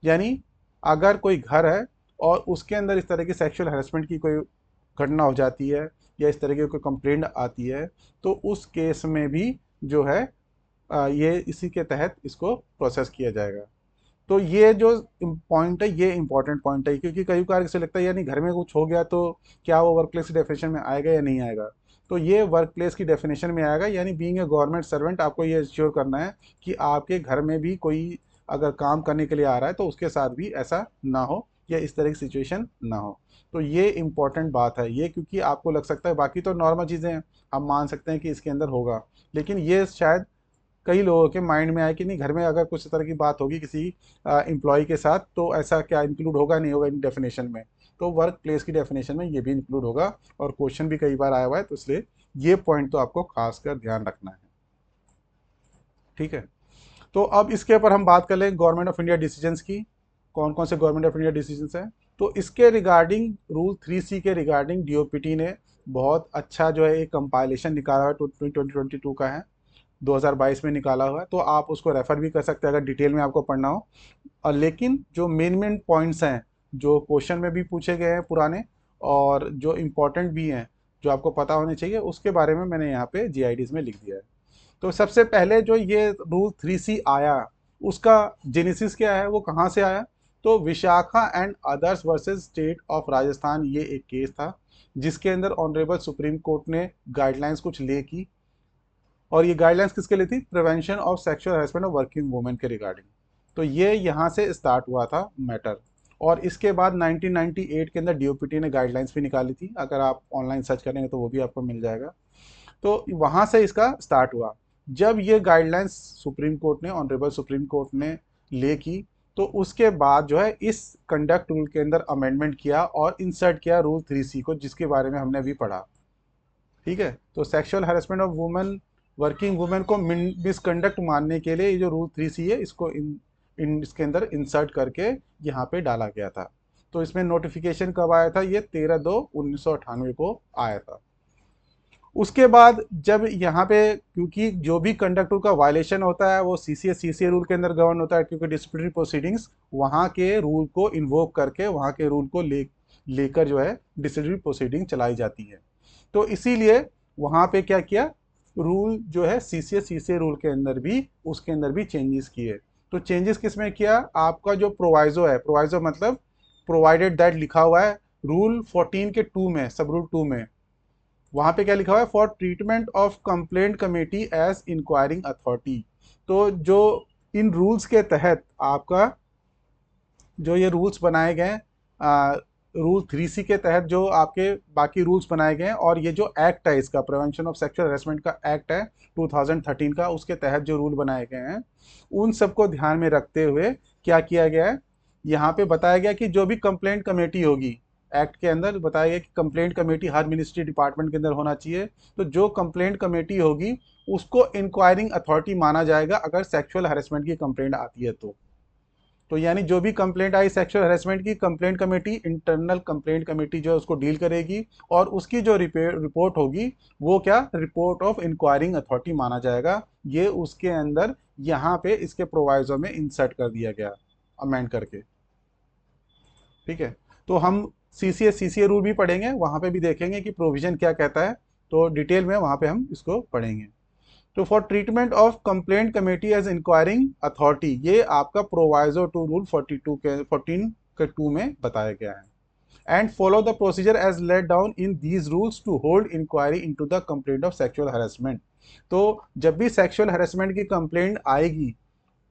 यानी अगर कोई घर है और उसके अंदर इस तरह की सेक्सुअल हरेसमेंट की कोई घटना हो जाती है या इस तरह की कोई कंप्लेंट आती है, तो उस केस में भी जो है ये इसी के तहत इसको प्रोसेस किया जाएगा। तो ये जो पॉइंट है ये इंपॉर्टेंट पॉइंट है, क्योंकि कई बार इसे लगता है यानी घर में कुछ हो गया तो क्या वो वर्क प्लेस की डेफिनेशन में आएगा या नहीं आएगा, तो ये वर्क प्लेस की डेफिनेशन में आएगा। यानी बीइंग ए गवर्नमेंट सर्वेंट आपको ये इंश्योर करना है कि आपके घर में भी कोई अगर काम करने के लिए आ रहा है तो उसके साथ भी ऐसा ना हो या इस तरह की सिचुएशन ना हो। तो ये इंपॉर्टेंट बात है ये, क्योंकि आपको लग सकता है बाकी तो नॉर्मल चीज़ें हैं, हम मान सकते हैं कि इसके अंदर होगा, लेकिन ये शायद कई लोगों के माइंड में आया कि नहीं घर में अगर कुछ तरह की बात होगी किसी एम्प्लॉय के साथ तो ऐसा क्या इंक्लूड होगा नहीं होगा इन डेफिनेशन में, तो वर्क प्लेस की डेफिनेशन में ये भी इंक्लूड होगा और क्वेश्चन भी कई बार आया हुआ है, तो इसलिए ये पॉइंट तो आपको खासकर ध्यान रखना है। ठीक है, तो अब इसके ऊपर हम बात कर लें गवर्नमेंट ऑफ इंडिया डिसीजंस की, कौन कौन से गवर्नमेंट ऑफ इंडिया डिसीजंस हैं। तो इसके रिगार्डिंग रूल 3C के रिगार्डिंग डीओपीटी ने बहुत अच्छा जो है एक कंपाइलेशन निकाला हुआ है, 2022 का है, 2022 में निकाला हुआ है, तो आप उसको रेफर भी कर सकते हैं अगर डिटेल में आपको पढ़ना हो। और लेकिन जो मेन मेन पॉइंट्स हैं जो क्वेश्चन में भी पूछे गए हैं पुराने और जो इम्पोर्टेंट भी हैं जो आपको पता होने चाहिए, उसके बारे में मैंने यहाँ पे जीआईडीज में लिख दिया है। तो सबसे पहले जो ये रूल 3C आया उसका जेनेसिस क्या है, वो कहाँ से आया, तो Vishakha and others versus state of Rajasthan, ये एक केस था जिसके अंदर ऑनरेबल सुप्रीम कोर्ट ने गाइडलाइंस कुछ ले की, और ये गाइडलाइंस किसके लिए थी, prevention of sexual harassment of working women के रिगार्डिंग। तो ये यहाँ से स्टार्ट हुआ था मैटर, और इसके बाद 1998 के अंदर डीओपीटी ने गाइडलाइंस भी निकाली थी, अगर आप ऑनलाइन सर्च करेंगे तो वो भी आपको मिल जाएगा। तो वहाँ से इसका स्टार्ट हुआ। जब ये गाइडलाइंस सुप्रीम कोर्ट ने, ऑनरेबल सुप्रीम कोर्ट ने ले की, तो उसके बाद जो है इस कंडक्ट रूल के अंदर अमेंडमेंट किया और इंसर्ट किया रूल 3C को, जिसके बारे में हमने अभी पढ़ा। ठीक है, तो sexual harassment of women, working women को मिसकंडक्ट मानने के लिए ये जो रूल 3C है इसको इसके अंदर इंसर्ट करके यहाँ पे डाला गया था। तो इसमें नोटिफिकेशन कब आया था? ये 13/2/1998 को आया था। उसके बाद जब यहाँ पे, क्योंकि जो भी कंडक्ट रूल का वायलेशन होता है वो सीसीए रूल के अंदर गवर्न होता है, क्योंकि डिसिप्लिनरी प्रोसीडिंग्स वहाँ के रूल को इन्वोक करके, वहाँ के रूल को लेकर जो है डिसिप्लिनरी प्रोसीडिंग चलाई जाती है। तो इसीलिए वहाँ पे क्या किया, रूल जो है सीसीए रूल के अंदर भी, उसके अंदर भी चेंजेस किए। तो चेंजेस किस में किया? आपका जो प्रोवाइजो है, प्रोवाइजो मतलब प्रोवाइडेड दैट लिखा हुआ है रूल 14 के 2 में, सब रूल 2 में, वहां पे क्या लिखा हुआ है? For treatment of complaint committee as inquiring authority. तो जो इन रूल्स के तहत आपका जो ये रूल्स बनाए गए, रूल 3C के तहत जो आपके बाकी रूल्स बनाए गए हैं, और ये जो एक्ट है इसका, प्रिवेंशन ऑफ सेक्सुअल हैरेसमेंट का एक्ट है 2013 का, उसके तहत जो रूल बनाए गए हैं, उन सबको ध्यान में रखते हुए क्या किया गया है, यहाँ पे बताया गया कि जो भी कंप्लेंट कमेटी होगी, एक्ट के अंदर बताया गया कि कंप्लेंट कमेटी हर मिनिस्ट्री डिपार्टमेंट के अंदर होना चाहिए। तो जो कंप्लेंट कमेटी होगी उसको इंक्वायरिंग अथॉरिटी माना जाएगा अगर सेक्सुअल हैरेसमेंट की कंप्लेंट आती है तो यानी जो भी कंप्लेंट आई सेक्सुअल हैरेसमेंट की, complaint committee, internal complaint committee जो है उसको डील करेगी, और उसकी जो रिपोर्ट होगी वो क्या, रिपोर्ट ऑफ इंक्वायरिंग अथॉरिटी माना जाएगा। ये उसके अंदर यहाँ पे इसके प्रोवाइजो में इंसर्ट कर दिया गया अमेंड करके। ठीक है, तो हम सीसीए रूल भी पढ़ेंगे, वहाँ पे भी देखेंगे कि प्रोविजन क्या कहता है, तो डिटेल में वहाँ पे हम इसको पढ़ेंगे। तो for treatment of complaint committee as inquiring authority, ये आपका प्रोवाइजो टू रूल 42 के 14 के 2 में बताया गया है। And follow the procedure as laid down in these rules to hold inquiry into the complaint of sexual harassment. तो जब भी सेक्सुअल हैरेसमेंट की कंप्लेंट आएगी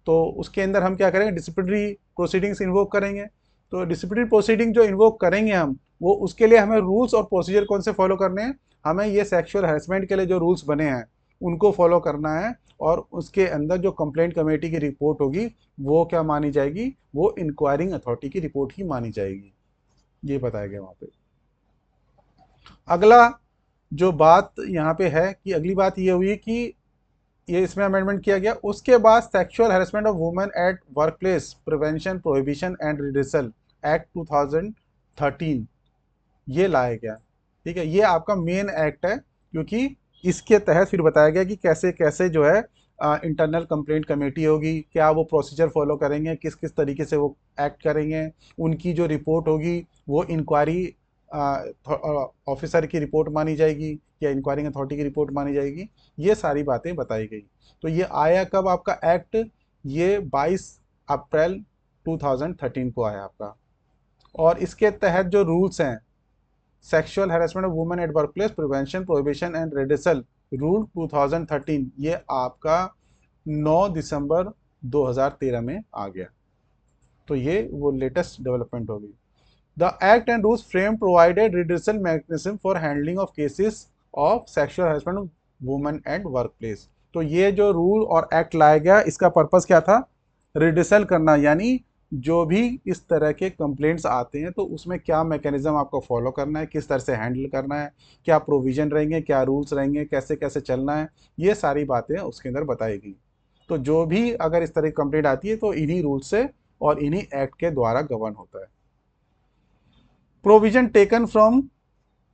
तो उसके अंदर हम क्या करेंगे, डिसिप्लिनरी प्रोसीडिंग्स इन्वोक करेंगे। तो डिसिप्लिनरी प्रोसीडिंग जो इन्वोक करेंगे हम, वो उसके लिए हमें रूल्स और प्रोसीजर कौन से फॉलो करने हैं? हमें ये सेक्सुअल हैरेसमेंट के लिए जो रूल्स बने हैं उनको फॉलो करना है, और उसके अंदर जो कंप्लेंट कमेटी की रिपोर्ट होगी वो क्या मानी जाएगी, वो इंक्वायरिंग अथॉरिटी की रिपोर्ट ही मानी जाएगी। ये बताया गया वहाँ पे। अगला जो बात यहाँ पे है कि अगली बात ये हुई कि ये इसमें अमेंडमेंट किया गया। उसके बाद sexual harassment of women eight work place prevention prohibition and redressal act 2013 ये लाया गया। ठीक है, ये आपका मेन एक्ट है, क्योंकि इसके तहत फिर बताया गया कि कैसे कैसे जो है इंटरनल कंप्लेंट कमेटी होगी, क्या वो प्रोसीजर फॉलो करेंगे, किस किस तरीके से वो एक्ट करेंगे, उनकी जो रिपोर्ट होगी वो इंक्वायरी ऑफिसर की रिपोर्ट मानी जाएगी या इंक्वायरिंग अथॉरिटी की रिपोर्ट मानी जाएगी। ये सारी बातें बताई गई। तो ये आया कब आपका एक्ट? ये 22 अप्रैल 2013 को आया आपका। और इसके तहत जो रूल्स हैं, sexual harassment of women eight work place prevention prohibition and redressal rule 2013, ये आपका 9 दिसंबर 2013 में आ गया। तो ये वो लेटेस्ट डेवलपमेंट होगी। The act and rules frame provided redressal mechanism for handling of cases of sexual harassment of women eight work place. तो ये जो रूल और एक्ट लाया गया, इसका पर्पस क्या था? रिड्रेसल करना, यानी जो भी इस तरह के कंप्लेंट्स आते हैं तो उसमें क्या मैकेनिज्म आपको फॉलो करना है, किस तरह से हैंडल करना है, क्या प्रोविजन रहेंगे, क्या रूल्स रहेंगे, कैसे कैसे चलना है, ये सारी बातें उसके अंदर बताई गई। तो जो भी अगर इस तरह की कंप्लेंट आती है तो इन्हीं रूल से और इन्हीं एक्ट के द्वारा गवर्न होता है। प्रोविजन टेकन फ्रॉम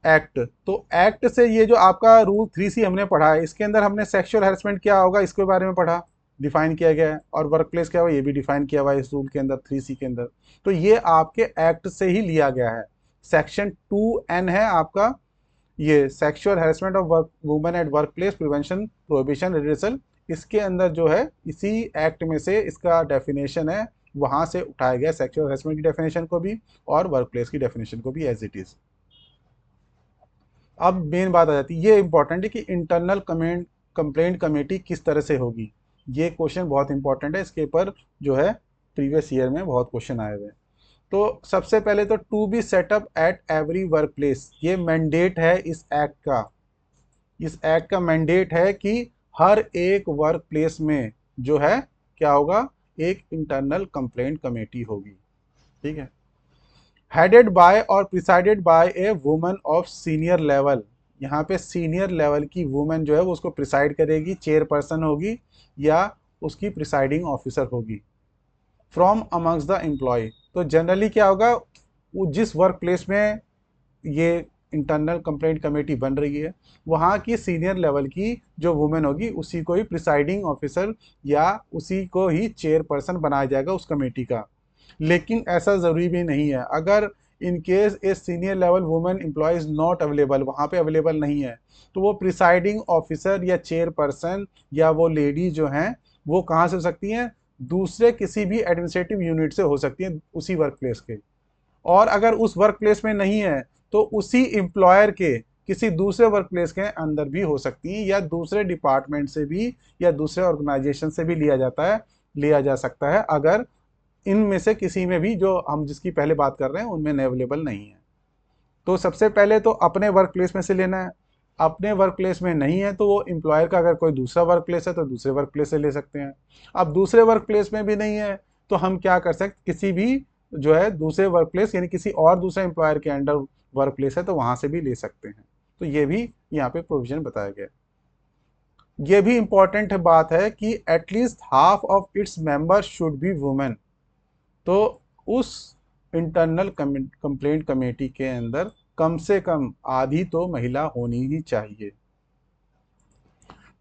एक्ट, तो एक्ट से ये जो आपका रूल 3C हमने पढ़ा है, इसके अंदर हमने सेक्सुअल हैरेसमेंट क्या होगा इसके बारे में पढ़ा, डिफाइन किया गया है, और वर्क प्लेस क्या हुआ ये भी डिफाइन किया हुआ है इस रूल के अंदर 3C के अंदर। तो ये आपके एक्ट से ही लिया गया है। सेक्शन 2N है आपका, ये sexual harassment of work women at work place prevention prohibition redressal, इसके अंदर जो है इसी एक्ट में से इसका डेफिनेशन है, वहां से उठाया गया सेक्सुअल हैरेसमेंट की डेफिनेशन को भी और वर्क प्लेस की डेफिनेशन को भी एज इट इज। अब मेन बात आ जाती है, ये इंपॉर्टेंट है कि इंटरनल कंप्लेंट कमेटी किस तरह से होगी। ये क्वेश्चन बहुत इंपॉर्टेंट है, इसके ऊपर जो है प्रीवियस ईयर में बहुत क्वेश्चन आए हुए। तो सबसे पहले तो to be set up at every work place, ये मैंडेट है इस एक्ट का। इस एक्ट का मैंडेट है कि हर एक वर्क प्लेस में जो है क्या होगा, एक इंटरनल कंप्लेंट कमेटी होगी। ठीक है, हेडेड बाय और presided bye a woman of senior level. यहाँ पे सीनियर लेवल की वुमेन जो है वो उसको प्रिसाइड करेगी, चेयरपर्सन होगी या उसकी प्रिसाइडिंग ऑफिसर होगी। फ्रॉम अमंग्स द एम्प्लॉय, तो जनरली क्या होगा, वो जिस वर्क प्लेस में ये इंटरनल कंप्लेंट कमेटी बन रही है वहाँ की सीनियर लेवल की जो वुमेन होगी उसी को ही प्रिसाइडिंग ऑफिसर या उसी को ही चेयरपर्सन बनाया जाएगा उस कमेटी का। लेकिन ऐसा ज़रूरी भी नहीं है, अगर in case a senior level women employee is not available, वहाँ पे अवेलेबल नहीं है, तो वो प्रिसाइडिंग ऑफिसर या चेयरपर्सन या वो लेडी जो हैं वो कहाँ से हो सकती हैं, दूसरे किसी भी एडमिनिस्ट्रेटिव यूनिट से हो सकती हैं उसी वर्क प्लेस के। और अगर उस वर्क प्लेस में नहीं है तो उसी एम्प्लॉयर के किसी दूसरे वर्क प्लेस के अंदर भी हो सकती हैं या दूसरे डिपार्टमेंट से भी या दूसरे ऑर्गेनाइजेशन से भी लिया जा सकता है, अगर इनमें से किसी में भी जो हम जिसकी पहले बात कर रहे हैं उनमें अवेलेबल नहीं है। तो सबसे पहले तो अपने वर्क प्लेस में से लेना है, अपने वर्क प्लेस में नहीं है तो वो एम्प्लॉयर का अगर कोई दूसरा वर्क प्लेस है तो दूसरे वर्क प्लेस से ले सकते हैं। अब दूसरे वर्क प्लेस में भी नहीं है तो हम क्या कर सकते, किसी भी जो है दूसरे वर्क प्लेस यानी किसी और दूसरे एम्प्लॉयर के अंडर वर्क प्लेस है तो वहाँ से भी ले सकते हैं। तो ये भी यहाँ पे प्रोविजन बताया गया। ये भी इंपॉर्टेंट बात है कि at least half of its members should be women. तो उस इंटरनल कंप्लेंट कमेटी के अंदर कम से कम आधी तो महिला होनी ही चाहिए।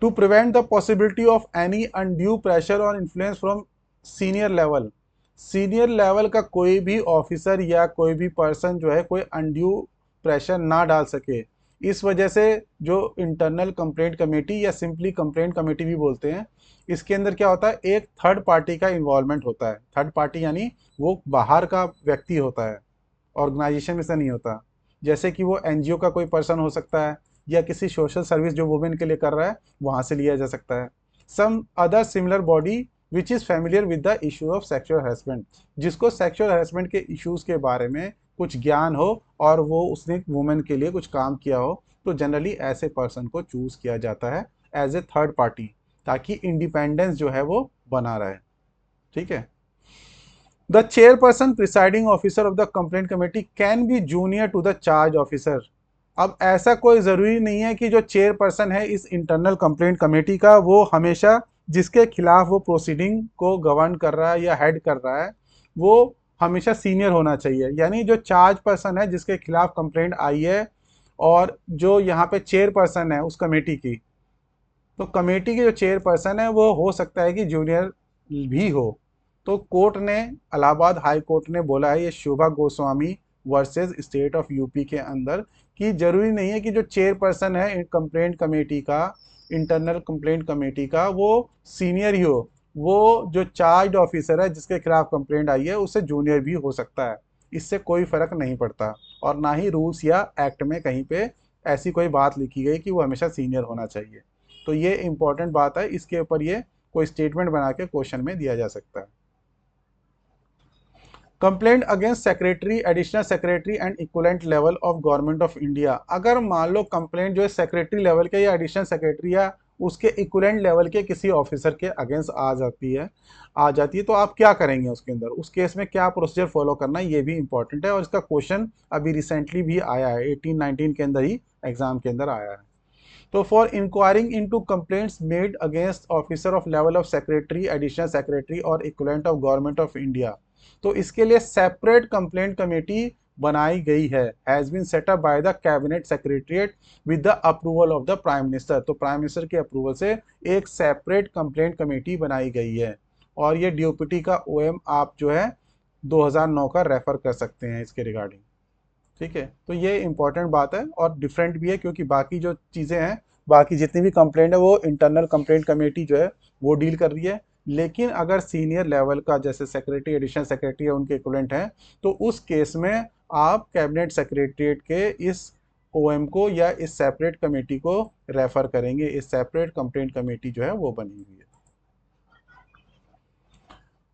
To prevent the possibility of any undue pressure और influence from senior level, senior level का कोई भी ऑफिसर या कोई भी पर्सन जो है कोई अनड्यू प्रेशर ना डाल सके, इस वजह से जो इंटरनल कंप्लेंट कमेटी या सिंपली कंप्लेंट कमेटी भी बोलते हैं, इसके अंदर क्या होता है, एक थर्ड पार्टी का इन्वॉल्वमेंट होता है। थर्ड पार्टी यानी वो बाहर का व्यक्ति होता है, ऑर्गेनाइजेशन में से नहीं होता। जैसे कि वो एनजीओ का कोई पर्सन हो सकता है या किसी सोशल सर्विस जो वुमेन के लिए कर रहा है वहाँ से लिया जा सकता है। Some other similar body which is familiar with the issue of sexual harassment, जिसको सेक्सुअल हरेसमेंट के इश्यूज़ के बारे में कुछ ज्ञान हो और वो उसने वुमेन के लिए कुछ काम किया हो, तो जनरली ऐसे पर्सन को चूज़ किया जाता है एज ए थर्ड पार्टी, ताकि इंडिपेंडेंस जो है वो बना रहे। ठीक है, the chairperson presiding officer of the complaint committee can be junior to the charge officer. अब ऐसा कोई ज़रूरी नहीं है कि जो चेयरपर्सन है इस इंटरनल कंप्लेंट कमेटी का वो हमेशा जिसके खिलाफ वो प्रोसीडिंग को गवर्न कर रहा है या हेड कर रहा है वो हमेशा सीनियर होना चाहिए। यानी जो चार्ज पर्सन है जिसके खिलाफ कंप्लेंट आई है और जो यहाँ पे चेयरपर्सन है उस कमेटी की, तो कमेटी के जो चेयरपर्सन है वो हो सकता है कि जूनियर भी हो। तो कोर्ट ने, इलाहाबाद हाई कोर्ट ने बोला है ये Shobha Goswami versus state of UP के अंदर, कि जरूरी नहीं है कि जो चेयरपर्सन है कंप्लेंट कमेटी का, इंटरनल कंप्लेंट कमेटी का, वो सीनियर ही हो। वो जो चार्ज ऑफिसर है जिसके खिलाफ कंप्लेंट आई है उससे जूनियर भी हो सकता है, इससे कोई फर्क नहीं पड़ता। और ना ही रूल्स या एक्ट में कहीं पे ऐसी कोई बात लिखी गई कि वो हमेशा सीनियर होना चाहिए। तो ये इंपॉर्टेंट बात है, इसके ऊपर ये कोई स्टेटमेंट बना के क्वेश्चन में दिया जा सकता है। Complaint against secretary, additional secretary and equivalent level of government of India. अगर मान लो कंप्लेंट जो है सेक्रेटरी लेवल के या एडिशनल सेक्रेटरी या उसके इक्वलेंट लेवल के किसी ऑफिसर के अगेंस्ट आ जाती है तो आप क्या करेंगे उसके अंदर, उस केस में क्या प्रोसीजर फॉलो करना है, ये भी इंपॉर्टेंट है। और इसका क्वेश्चन अभी रिसेंटली भी आया है, 18-19 के अंदर ही एग्जाम के अंदर आया है। तो for inquiring into complaints made against officer of level of secretary, additional secretary और equivalent of government of India, तो इसके लिए सेपरेट कंप्लेंट कमेटी बनाई गई है, has been set up by the cabinet secretariat with the approval of the prime minister. तो prime minister के approval से एक सेपरेट कंप्लेंट कमेटी बनाई गई है। और ये डीओपीटी का ओएम आप जो है 2009 का रेफर कर सकते हैं इसके रिगार्डिंग। ठीक है, तो ये इंपॉर्टेंट बात है और डिफरेंट भी है क्योंकि बाकी जो चीज़ें हैं, बाकी जितनी भी कंप्लेंट है वो इंटरनल कंप्लेंट कमेटी जो है वो डील कर रही है। लेकिन अगर सीनियर लेवल का जैसे सेक्रेटरी, एडिशनल सेक्रेटरी या उनके इक्विवेलेंट हैं तो उस केस में आप कैबिनेट सेक्रेटरीट के इस ओएम को या इस सेपरेट कमेटी को रेफर करेंगे। इस सेपरेट कंप्लेंट कमेटी जो है वो बनी हुई है।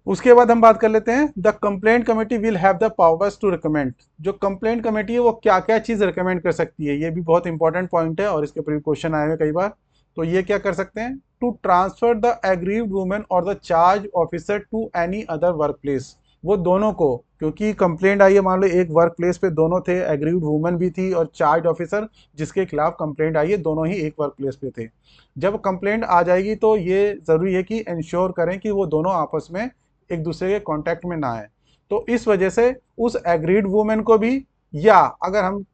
उसके बाद हम बात कर लेते हैं, the complaint committee will have the powers to recommend. जो कंप्लेंट कमेटी है वो क्या क्या चीज़ रिकमेंड कर सकती है, ये भी बहुत इंपॉर्टेंट पॉइंट है और इसके ऊपर क्वेश्चन आए हुए कई बार। तो ये क्या कर सकते हैं, to transfer the aggrieved women और the charge officer to any other work place. वो दोनों को, क्योंकि कंप्लेंट आई है, मान लो एक वर्क प्लेस पे दोनों थे, एग्रीव्ड वुमेन भी थी और चार्ज ऑफिसर जिसके खिलाफ कंप्लेंट आई है, दोनों ही एक वर्क प्लेस पे थे। जब कंप्लेंट आ जाएगी तो ये ज़रूरी है कि इंश्योर करें कि वो दोनों आपस में एक दूसरे के कांटेक्ट में ना आए। तो इस वजह से उस एग्रीड वुमेन को भी, या अगर हम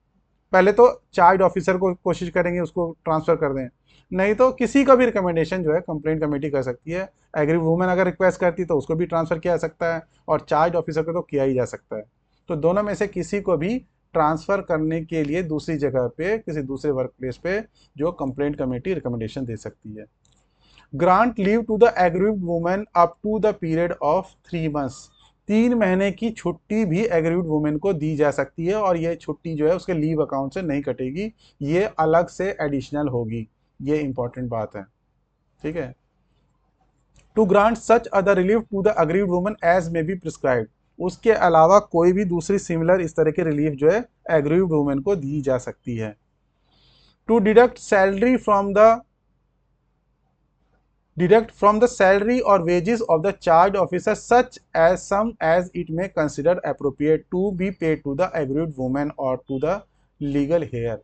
पहले तो चार्ज ऑफिसर को कोशिश करेंगे उसको ट्रांसफर कर दें, नहीं तो किसी का भी रिकमेंडेशन जो है कंप्लेंट कमेटी कर सकती है। एग्री वुमेन अगर रिक्वेस्ट करती तो उसको भी ट्रांसफर किया जा सकता है और चार्ज ऑफिसर को तो किया ही जा सकता है। तो दोनों में से किसी को भी ट्रांसफर करने के लिए दूसरी जगह पे, किसी दूसरे वर्क प्लेस पे जो कंप्लेंट कमेटी रिकमेंडेशन दे सकती है। Grant leave to the aggrieved women up to the period of 3 months. 3 महीने की छुट्टी भी एग्रीव्ड वुमेन को दी जा सकती है और ये छुट्टी जो है उसके लीव अकाउंट से नहीं कटेगी, ये अलग से एडिशनल होगी। ये इंपॉर्टेंट बात है, ठीक है। To grant such other relief to the aggrieved woman as may be prescribed. उसके अलावा कोई भी दूसरी सिमिलर इस तरह की रिलीफ जो है एग्रीव्ड वुमेन को दी जा सकती है। To deduct from the salary और wages of the charge officer such as sum as it may consider appropriate to be paid to the aggrieved women और टू द लीगल हेयर।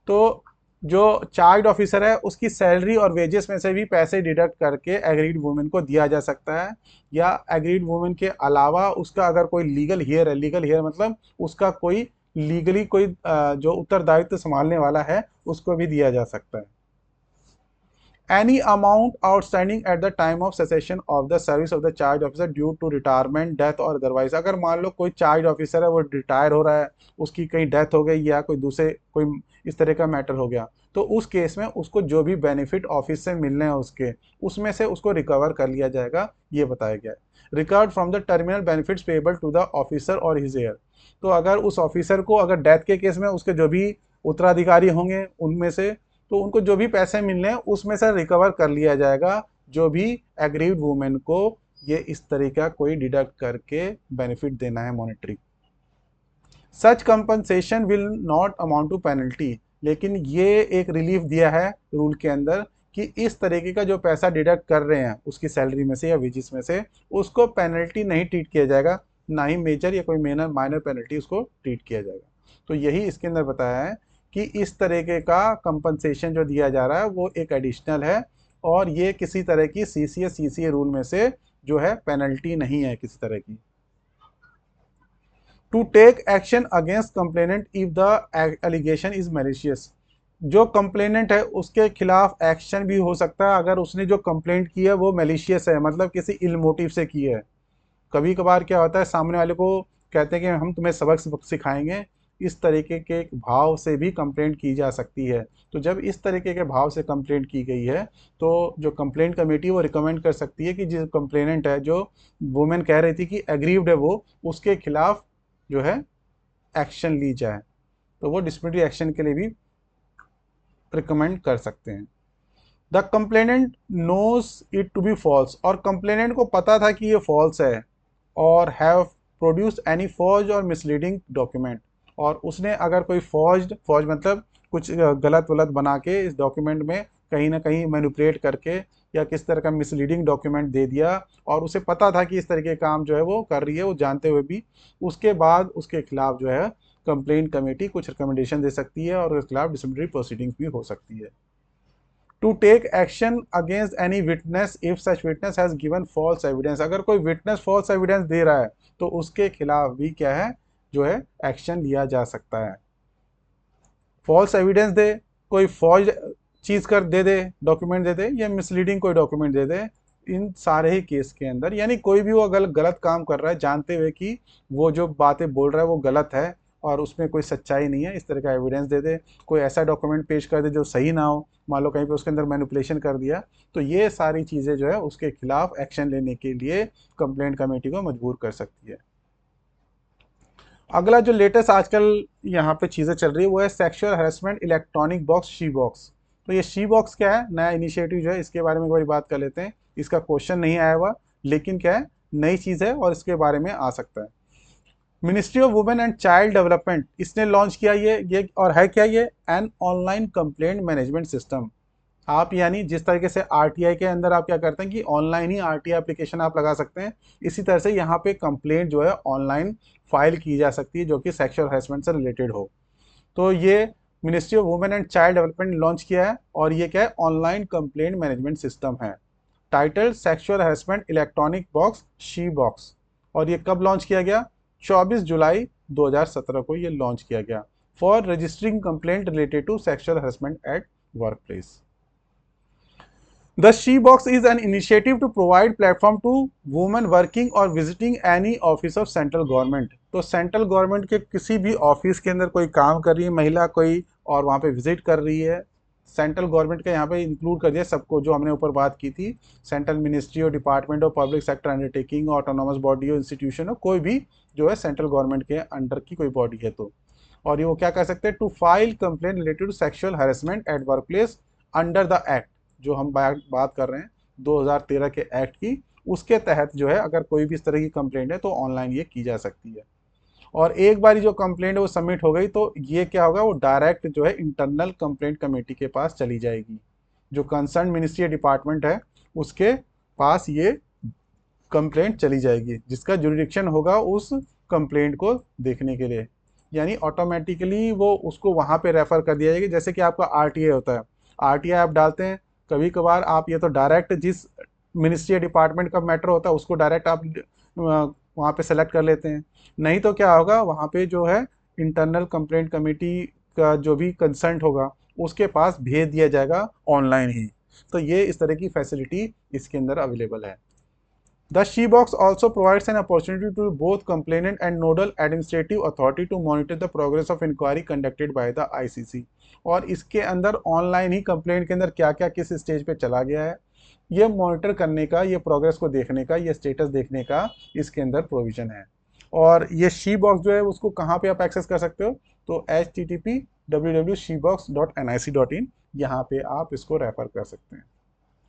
तो जो charge officer है उसकी salary और wages में से भी पैसे डिडक्ट करके एग्रीड वुमेन को दिया जा सकता है, या एग्रीड वुमेन के अलावा उसका अगर कोई लीगल हेयर है, लीगल हेयर मतलब उसका कोई लीगली कोई जो उत्तरदायित्व संभालने वाला है, उसको भी दिया जा सकता है। Any amount outstanding at the time of cessation of the service of the charge officer due to retirement, death और अदरवाइज। अगर मान लो कोई चार्ज ऑफिसर है वो रिटायर हो रहा है, उसकी कहीं डेथ हो गई या कोई दूसरे कोई इस तरह का मैटर हो गया, तो उस केस में उसको जो भी बेनिफिट ऑफिस से मिलने हैं उसके, उसमें से उसको रिकवर कर लिया जाएगा, ये बताया गया है। Recovered from the terminal benefits payable to the officer और हिज हेयर। तो अगर उस ऑफिसर को अगर डेथ के केस में उसके जो भी उत्तराधिकारी होंगे उनमें से, तो उनको जो भी पैसे मिलने हैं उसमें से रिकवर कर लिया जाएगा, जो भी एग्रीव्ड वुमेन को ये इस तरीका कोई डिडक्ट करके बेनिफिट देना है monetary. Such compensation will not amount to penalty. लेकिन ये एक रिलीफ दिया है रूल के अंदर कि इस तरीके का जो पैसा डिडक्ट कर रहे हैं उसकी सैलरी में से या वेजेस में से, उसको पेनल्टी नहीं ट्रीट किया जाएगा, ना ही मेजर या कोई माइनर पेनल्टी उसको ट्रीट किया जाएगा। तो यही इसके अंदर बताया है कि इस तरीके का कंपनसेशन जो दिया जा रहा है वो एक एडिशनल है, और ये किसी तरह की सीसीए रूल में से जो है पेनल्टी नहीं है किसी तरह की। To take action against complainant if the allegation is malicious. जो कंप्लेनेंट है उसके खिलाफ एक्शन भी हो सकता है अगर उसने जो कंप्लेंट की है वो मैलिशियस है, मतलब किसी इल मोटिव से की है। कभी कभार क्या होता है, सामने वाले को कहते हैं कि हम तुम्हें सबक सिखाएंगे, इस तरीके के भाव से भी कंप्लेंट की जा सकती है। तो जब इस तरीके के भाव से कंप्लेंट की गई है तो जो कंप्लेंट कमेटी वो रिकमेंड कर सकती है कि जो कंप्लेनेंट है, जो वुमेन कह रही थी कि एग्रीव्ड है, वो उसके खिलाफ जो है एक्शन ली जाए, तो वो डिस्प्लिनरी एक्शन के लिए भी रिकमेंड कर सकते हैं। The complainant knows it to be false. और कंप्लेनेंट को पता था कि ये फॉल्स है, और हैव प्रोड्यूस एनी फॉर्ज और मिसलीडिंग डॉक्यूमेंट। और उसने अगर कोई फॉर्ज मतलब कुछ गलत वलत बना के इस डॉक्यूमेंट में कहीं ना कहीं मैनिपुलेट करके या किस तरह का मिसलीडिंग डॉक्यूमेंट दे दिया, और उसे पता था कि इस तरह के काम जो है वो कर रही है, वो जानते हुए भी, उसके बाद उसके खिलाफ जो है कंप्लेंट कमेटी कुछ रिकमेंडेशन दे सकती है और उसके खिलाफ डिसिप्लिनरी प्रोसीडिंग्स भी हो सकती है। To take action against any witness if such witness has given false evidence. अगर कोई विटनेस फॉल्स एविडेंस दे रहा है तो उसके खिलाफ भी क्या है, जो है एक्शन लिया जा सकता है। फॉल्स एविडेंस दे, कोई फॉर्ज चीज कर दे दे, डॉक्यूमेंट दे दे, या मिसलीडिंग कोई डॉक्यूमेंट दे दे, इन सारे ही केस के अंदर, यानी कोई भी वो अगर गलत काम कर रहा है जानते हुए कि वो जो बातें बोल रहा है वो गलत है और उसमें कोई सच्चाई नहीं है, इस तरह का एविडेंस दे दे, कोई ऐसा डॉक्यूमेंट पेश कर दे जो सही ना हो, मान लो कहीं पे उसके अंदर मैनिपुलेशन कर दिया, तो ये सारी चीज़ें जो है उसके खिलाफ एक्शन लेने के लिए कंप्लेंट कमेटी को मजबूर कर सकती है। अगला जो लेटेस्ट आजकल यहाँ पे चीज़ें चल रही है वो है sexual harassment electronic box she box. तो ये शी बॉक्स क्या है, नया इनिशिएटिव जो है, इसके बारे में एक बार बात कर लेते हैं। इसका क्वेश्चन नहीं आया हुआ, लेकिन क्या है, नई चीज़ है और इसके बारे में आ सकता है। Ministry of women and child development इसने लॉन्च किया ये और है क्या, ये an online complaint management system. आप यानी जिस तरीके से आरटीआई के अंदर आप क्या करते हैं कि ऑनलाइन ही आरटीआई एप्लीकेशन आप लगा सकते हैं, इसी तरह से यहाँ पे कंप्लेंट जो है ऑनलाइन फाइल की जा सकती है जो कि सेक्सुअल हरेसमेंट से रिलेटेड हो। तो ये ministry of women and child development ने लॉन्च किया है और ये क्या है, ऑनलाइन कंप्लेंट मैनेजमेंट सिस्टम है, title sexual harassment electronic box she box. और ये कब लॉन्च किया गया? 24 जुलाई 2017 को ये लॉन्च किया गया for registering complaint related to sexual harassment at work place. The She Box is an initiative to provide platform to women working or visiting any office of central government। तो central government के किसी भी office के अंदर कोई काम कर रही है महिला कोई, और वहाँ पे विजिट कर रही है, सेंट्रल गवर्नमेंट का यहाँ पे इंक्लूड कर दिया सबको, जो हमने ऊपर बात की थी, सेंट्रल मिनिस्ट्री और department of public sector undertaking, autonomous body और इंस्टीट्यूशन हो, कोई भी जो है सेंट्रल गवर्नमेंट के अंडर की कोई बॉडी है तो। और ये वो क्या कर सकते हैं, to file complaint related to sexual harassment at work place under the act, जो हम बात कर रहे हैं 2013 के एक्ट की, उसके तहत जो है अगर कोई भी इस तरह की कंप्लेंट है तो ऑनलाइन ये की जा सकती है। और एक बार जो कंप्लेंट है वो सबमिट हो गई तो ये क्या होगा, वो डायरेक्ट जो है इंटरनल कंप्लेंट कमेटी के पास चली जाएगी, जो कंसर्न मिनिस्ट्री डिपार्टमेंट है उसके पास ये कंप्लेंट चली जाएगी, जिसका जुरिडिक्शन होगा उस कंप्लेंट को देखने के लिए। यानी ऑटोमेटिकली वो उसको वहाँ पे रेफर कर दिया जाएगा। जैसे कि आपका आरटीआई होता है, आरटीआई आप डालते हैं, कभी कभार आप ये तो डायरेक्ट जिस मिनिस्ट्री डिपार्टमेंट का मैटर होता है उसको डायरेक्ट आप वहाँ पे सेलेक्ट कर लेते हैं, नहीं तो क्या होगा वहाँ पे जो है इंटरनल कंप्लेंट कमेटी का जो भी कंसर्न होगा उसके पास भेज दिया जाएगा ऑनलाइन ही। तो ये इस तरह की फैसिलिटी इसके अंदर अवेलेबल है। The She Box also provides an opportunity to both complainant and nodal administrative authority to monitor the progress of inquiry conducted by the ICC। और इसके अंदर ऑनलाइन ही कंप्लेंट के अंदर क्या क्या किस स्टेज पे चला गया है ये मॉनिटर करने का, ये प्रोग्रेस को देखने का, ये स्टेटस देखने का इसके अंदर प्रोविजन है। और ये शी बॉक्स जो है उसको कहाँ पे आप एक्सेस कर सकते हो, तो http://www.shebox.nic.in यहाँ पे आप इसको रेफर कर सकते हैं।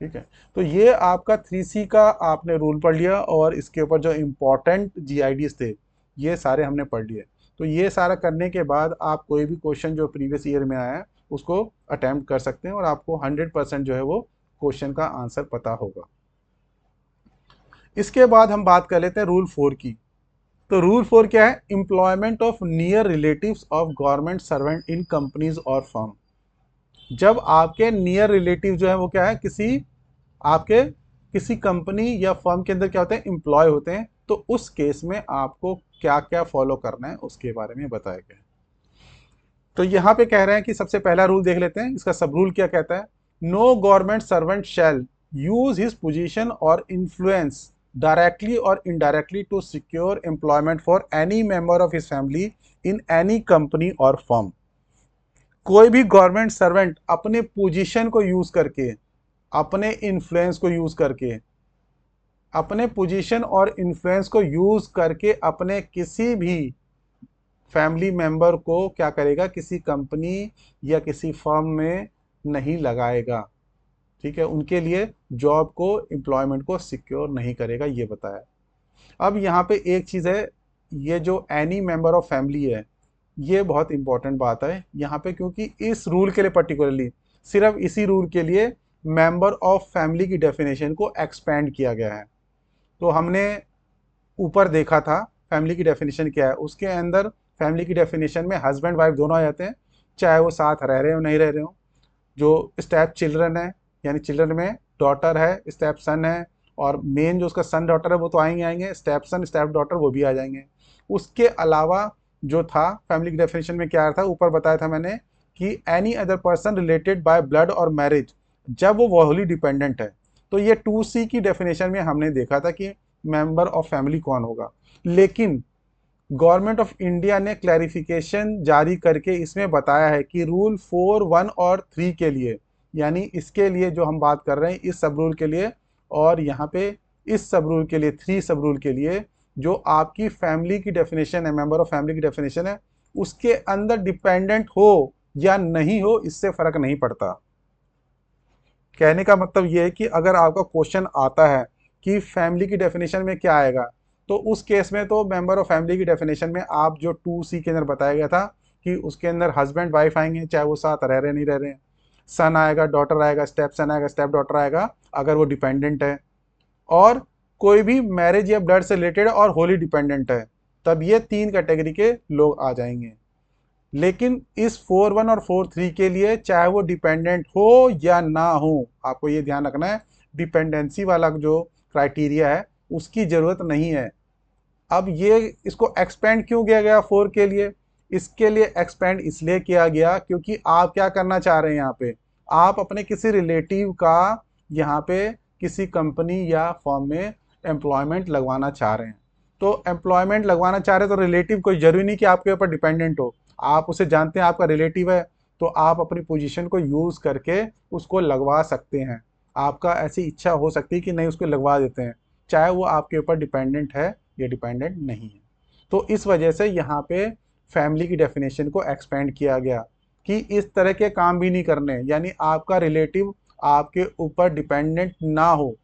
ठीक है, तो ये आपका 3C का आपने रूल पढ़ लिया और इसके ऊपर जो इम्पोर्टेंट GIDs थे ये सारे हमने पढ़ लिए। तो ये सारा करने के बाद आप कोई भी क्वेश्चन जो प्रीवियस ईयर में आया है उसको अटेम्प्ट कर सकते हैं और आपको 100% जो है वो क्वेश्चन का आंसर पता होगा। इसके बाद हम बात कर लेते हैं रूल 4 की। तो रूल 4 क्या है, employment of near relatives of government servant in companies और फर्म। जब आपके नियर रिलेटिव जो है वो क्या है, आपके किसी कंपनी या फर्म के अंदर क्या होते हैं, एम्प्लॉय होते हैं, तो उस केस में आपको क्या क्या फॉलो करना है उसके बारे में बताया गया है। तो यहाँ पे कह रहे हैं कि सबसे पहला रूल देख लेते हैं, इसका सब रूल क्या कहता है। No government servant shall use his position और इन्फ्लुएंस डायरेक्टली और indirectly to secure employment for any member of his family in any company और फर्म। कोई भी गवर्नमेंट सर्वेंट अपने पोजीशन को यूज करके, अपने इन्फ्लुएंस को यूज करके, अपने पोजीशन और इन्फ्लुएंस को यूज करके अपने किसी भी फैमिली मेंबर को क्या करेगा, किसी कंपनी या किसी फर्म में नहीं लगाएगा। ठीक है, उनके लिए जॉब को, एम्प्लॉयमेंट को सिक्योर नहीं करेगा, ये बताया। अब यहाँ पे एक चीज़ है, ये जो एनी मेंबर ऑफ फैमिली है ये बहुत इंपॉर्टेंट बात है यहाँ पे, क्योंकि इस रूल के लिए पर्टिकुलरली, सिर्फ इसी रूल के लिए मेंबर ऑफ फैमिली की डेफिनेशन को एक्सपेंड किया गया है। तो हमने ऊपर देखा था फैमिली की डेफिनेशन क्या है, उसके अंदर फैमिली की डेफिनेशन में हस्बैंड वाइफ दोनों आ जाते हैं, चाहे वो साथ रह रहे हो नहीं रह रहे हो। जो स्टेप चिल्ड्रन है, यानी चिल्ड्रन में डॉटर है, स्टेप सन है, और मेन जो उसका सन डॉटर है वो तो आएंगे, स्टेप सन स्टेप डॉटर वो भी आ जाएंगे। उसके अलावा जो था फैमिली की डेफिनेशन में क्या था, ऊपर बताया था मैंने कि any other person related by blood और मैरिज, जब वो वोली डिपेंडेंट है। तो ये 2C की डेफिनेशन में हमने देखा था कि मेंबर ऑफ फैमिली कौन होगा, लेकिन गवर्नमेंट ऑफ इंडिया ने क्लैरिफिकेशन जारी करके इसमें बताया है कि रूल 4, 1 और 3 के लिए, यानी इसके लिए जो हम बात कर रहे हैं इस सब रूल के लिए, और यहाँ पे इस सब रूल के लिए 3 सब रूल के लिए, जो आपकी फैमिली की डेफिनेशन है, मेंबर ऑफ फैमिली की डेफिनेशन है, उसके अंदर डिपेंडेंट हो या नहीं हो इससे फर्क नहीं पड़ता। कहने का मतलब ये है कि अगर आपका क्वेश्चन आता है कि फैमिली की डेफिनेशन में क्या आएगा, तो उस केस में तो मेंबर ऑफ फैमिली की डेफिनेशन में आप जो 2C के अंदर बताया गया था कि उसके अंदर हस्बैंड वाइफ आएंगे, चाहे वो साथ रह रहे नहीं रह रहे हैं। सन आएगा, डॉटर आएगा, स्टेप सन आएगा, स्टेप डॉटर आएगा अगर वो डिपेंडेंट है, और कोई भी मैरिज या ब्लड से रिलेटेड और होली डिपेंडेंट है, तब ये 3 कैटेगरी के लोग आ जाएंगे। लेकिन इस 4(1) और 4(3) के लिए चाहे वो डिपेंडेंट हो या ना हो, आपको ये ध्यान रखना है, डिपेंडेंसी वाला जो क्राइटेरिया है उसकी ज़रूरत नहीं है। अब ये इसको एक्सपेंड क्यों किया गया 4 के लिए? इसके लिए एक्सपेंड इसलिए किया गया क्योंकि आप क्या करना चाह रहे हैं यहाँ पे, आप अपने किसी रिलेटिव का यहाँ पे किसी कंपनी या फर्म में एम्प्लॉयमेंट लगवाना चाह रहे हैं। तो एम्प्लॉयमेंट लगवाना चाह रहे हैं तो रिलेटिव कोई जरूरी नहीं कि आपके ऊपर डिपेंडेंट हो, आप उसे जानते हैं, आपका रिलेटिव है, तो आप अपनी पोजीशन को यूज़ करके उसको लगवा सकते हैं। आपका ऐसी इच्छा हो सकती है कि नहीं उसको लगवा देते हैं, चाहे वो आपके ऊपर डिपेंडेंट है या डिपेंडेंट नहीं है। तो इस वजह से यहाँ पे फैमिली की डेफिनेशन को एक्सपेंड किया गया कि इस तरह के काम भी नहीं करने, यानी आपका रिलेटिव आपके ऊपर डिपेंडेंट ना हो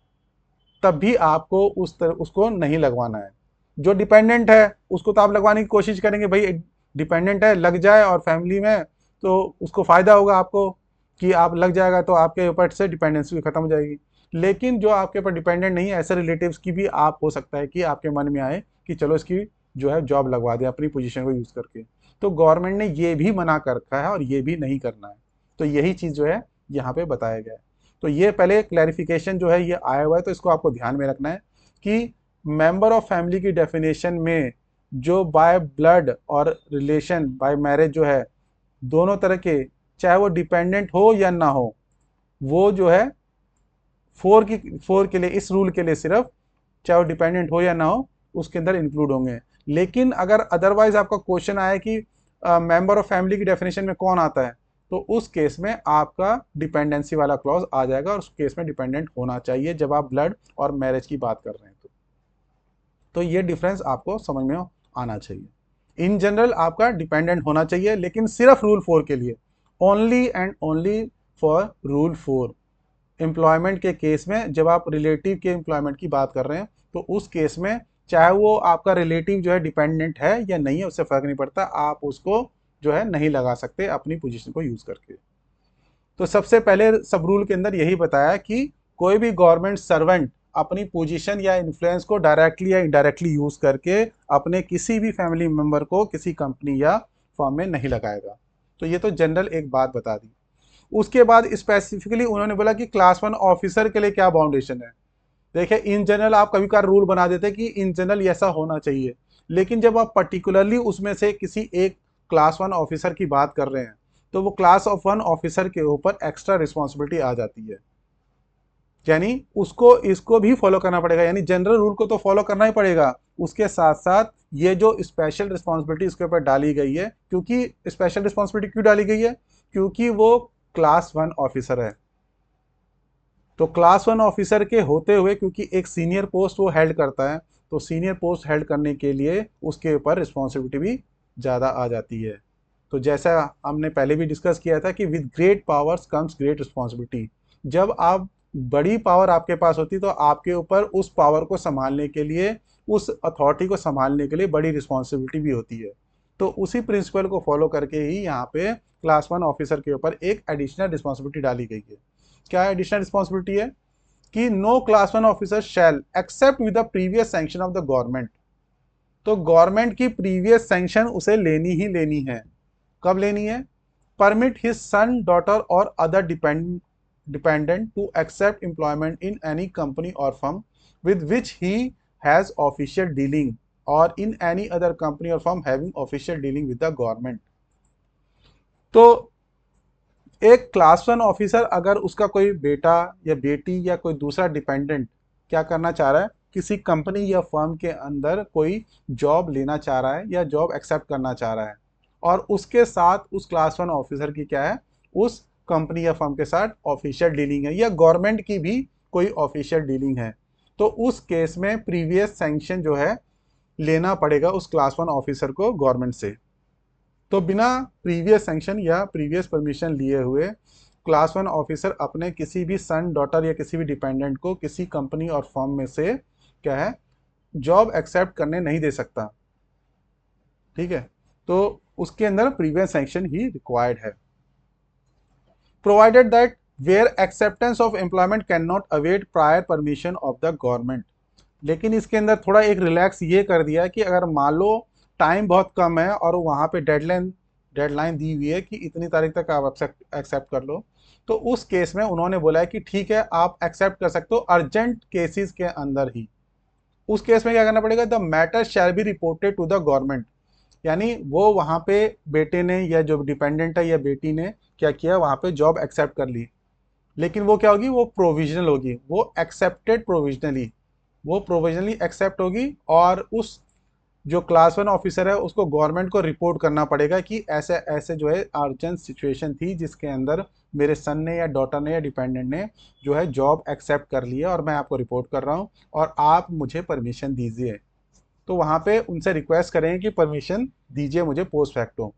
तब भी आपको उसको नहीं लगवाना है। जो डिपेंडेंट है उसको तो आप लगवाने की कोशिश करेंगे, भाई डिपेंडेंट है लग जाए और फैमिली में तो उसको फ़ायदा होगा आपको कि आप लग जाएगा तो आपके ऊपर से डिपेंडेंसी भी खत्म हो जाएगी। लेकिन जो आपके ऊपर डिपेंडेंट नहीं है, ऐसे रिलेटिव्स की भी आप हो सकता है कि आपके मन में आए कि चलो इसकी जो है जॉब लगवा दें अपनी पोजीशन को यूज़ करके। तो गवर्नमेंट ने ये भी मना कर रखा है और ये भी नहीं करना है। तो यही चीज़ जो है यहाँ पे बताया गया है। तो ये पहले क्लैरिफिकेशन जो है ये आया हुआ है, तो इसको आपको ध्यान में रखना है कि मेंबर ऑफ फैमिली की डेफिनेशन में जो बाय ब्लड और रिलेशन बाय मैरिज जो है दोनों तरह के, चाहे वो डिपेंडेंट हो या ना हो, वो जो है 4 के लिए, इस रूल के लिए सिर्फ चाहे वो डिपेंडेंट हो या ना हो उसके अंदर इंक्लूड होंगे। लेकिन अगर अदरवाइज आपका क्वेश्चन आया कि मेंबर ऑफ फैमिली की डेफिनेशन में कौन आता है, तो उस केस में आपका डिपेंडेंसी वाला क्लॉज आ जाएगा और उस केस में डिपेंडेंट होना चाहिए जब आप ब्लड और मैरिज की बात कर रहे हैं। तो ये डिफरेंस आपको समझ में आना चाहिए। इन जनरल आपका डिपेंडेंट होना चाहिए, लेकिन सिर्फ रूल 4 के लिए, only and only for rule 4। Employment के केस में जब आप रिलेटिव के एम्प्लॉयमेंट की बात कर रहे हैं तो उस केस में चाहे वो आपका रिलेटिव जो है डिपेंडेंट है या नहीं है उससे फर्क नहीं पड़ता, आप उसको जो है नहीं लगा सकते अपनी पोजीशन को यूज करके। तो सबसे पहले सब रूल के अंदर यही बताया कि कोई भी गवर्नमेंट सर्वेंट अपनी पोजीशन या इन्फ्लुएंस को डायरेक्टली या इनडायरेक्टली यूज करके अपने किसी भी फैमिली मेंबर को किसी कंपनी या फर्म में नहीं लगाएगा। तो ये तो जनरल एक बात बता दी। उसके बाद स्पेसिफिकली उन्होंने बोला कि क्लास 1 ऑफिसर के लिए क्या बाउंडेशन है। देखिए इन जनरल आप कभी कभार रूल बना देते हैं कि इन जनरल ऐसा होना चाहिए, लेकिन जब आप पर्टिकुलरली उसमें से किसी एक क्लास 1 ऑफिसर की बात कर रहे हैं तो वो क्लास ऑफ 1 ऑफिसर के ऊपर एक्स्ट्रा रिस्पॉन्सिबिलिटी आ जाती है, यानी उसको इसको भी फॉलो करना पड़ेगा, यानी जनरल रूल को तो फॉलो करना ही पड़ेगा, उसके साथ साथ ये जो स्पेशल रिस्पॉन्सिबिलिटी इसके ऊपर डाली गई है, क्योंकि स्पेशल रिस्पॉन्सिबिलिटी क्यों डाली गई है, क्योंकि वो क्लास 1 ऑफिसर है। तो क्लास 1 ऑफिसर के होते हुए क्योंकि एक सीनियर पोस्ट वो हेल्ड करता है, तो सीनियर पोस्ट हेल्ड करने के लिए उसके ऊपर रिस्पॉन्सिबिलिटी भी ज़्यादा आ जाती है। तो जैसा हमने पहले भी डिस्कस किया था कि with great powers comes great responsibility. जब आप बड़ी पावर आपके पास होती तो आपके ऊपर उस पावर को संभालने के लिए, उस अथॉरिटी को संभालने के लिए बड़ी रिस्पॉन्सिबिलिटी भी होती है। तो उसी प्रिंसिपल को फॉलो करके ही यहाँ पे क्लास 1 ऑफिसर के ऊपर एक एडिशनल रिस्पॉन्सिबिलिटी डाली गई है। क्या एडिशनल रिस्पॉन्सिबिलिटी है कि no class 1 officer shall accept with the previous sanction of the government. तो गवर्नमेंट की प्रीवियस सैंक्शन उसे लेनी ही लेनी है। कब लेनी है? परमिट हिज सन डॉटर और other dependent to accept employment in any company और firm with which he has official dealing और इन एनी अदर कंपनी और firm having official dealing with the government. तो एक क्लास 1 ऑफिसर अगर उसका कोई बेटा या बेटी या कोई दूसरा डिपेंडेंट क्या करना चाह रहा है, किसी कंपनी या फर्म के अंदर कोई जॉब लेना चाह रहा है या जॉब एक्सेप्ट करना चाह रहा है, और उसके साथ उस क्लास 1 ऑफिसर की क्या है, उस कंपनी या फर्म के साथ ऑफिशियल डीलिंग है या गवर्नमेंट की भी कोई ऑफिशियल डीलिंग है, तो उस केस में प्रीवियस सैंक्शन जो है लेना पड़ेगा उस क्लास 1 ऑफिसर को गवर्नमेंट से। तो बिना प्रीवियस सैंक्शन या प्रीवियस परमिशन लिए हुए क्लास 1 ऑफिसर अपने किसी भी सन डॉटर या किसी भी डिपेंडेंट को किसी कंपनी और फर्म में से क्या है, जॉब एक्सेप्ट करने नहीं दे सकता। ठीक है, तो उसके अंदर प्रीवियस सैंक्शन ही रिक्वायर्ड है। Provided that where acceptance of employment can not await prior permission of the government. लेकिन इसके अंदर थोड़ा एक रिलैक्स ये कर दिया कि अगर मान लो टाइम बहुत कम है और वहाँ पे डेडलाइन दी हुई है कि इतनी तारीख तक आप एक्सेप्ट कर लो, तो उस केस में उन्होंने बोला है कि ठीक है आप एक्सेप्ट कर सकते हो अर्जेंट केसेस के अंदर ही। उस केस में क्या करना पड़ेगा, the matter shall be reported to the government. यानी वो वहाँ पे बेटे ने या जो डिपेंडेंट है या बेटी ने क्या किया, वहाँ पे जॉब एक्सेप्ट कर ली, लेकिन वो क्या होगी, वो प्रोविजनल होगी, वो एक्सेप्टेड प्रोविजनली, वो प्रोविजनली एक्सेप्ट होगी। और उस जो क्लास वन ऑफिसर है उसको गवर्नमेंट को रिपोर्ट करना पड़ेगा कि ऐसे ऐसे जो है अर्जेंट सिचुएशन थी जिसके अंदर मेरे सन ने या डॉटर ने या डिपेंडेंट ने जो है जॉब एक्सेप्ट कर लिया और मैं आपको रिपोर्ट कर रहा हूँ और आप मुझे परमिशन दीजिए। तो वहाँ पे उनसे रिक्वेस्ट करेंगे कि परमिशन दीजिए मुझे पोस्ट फैक्टो।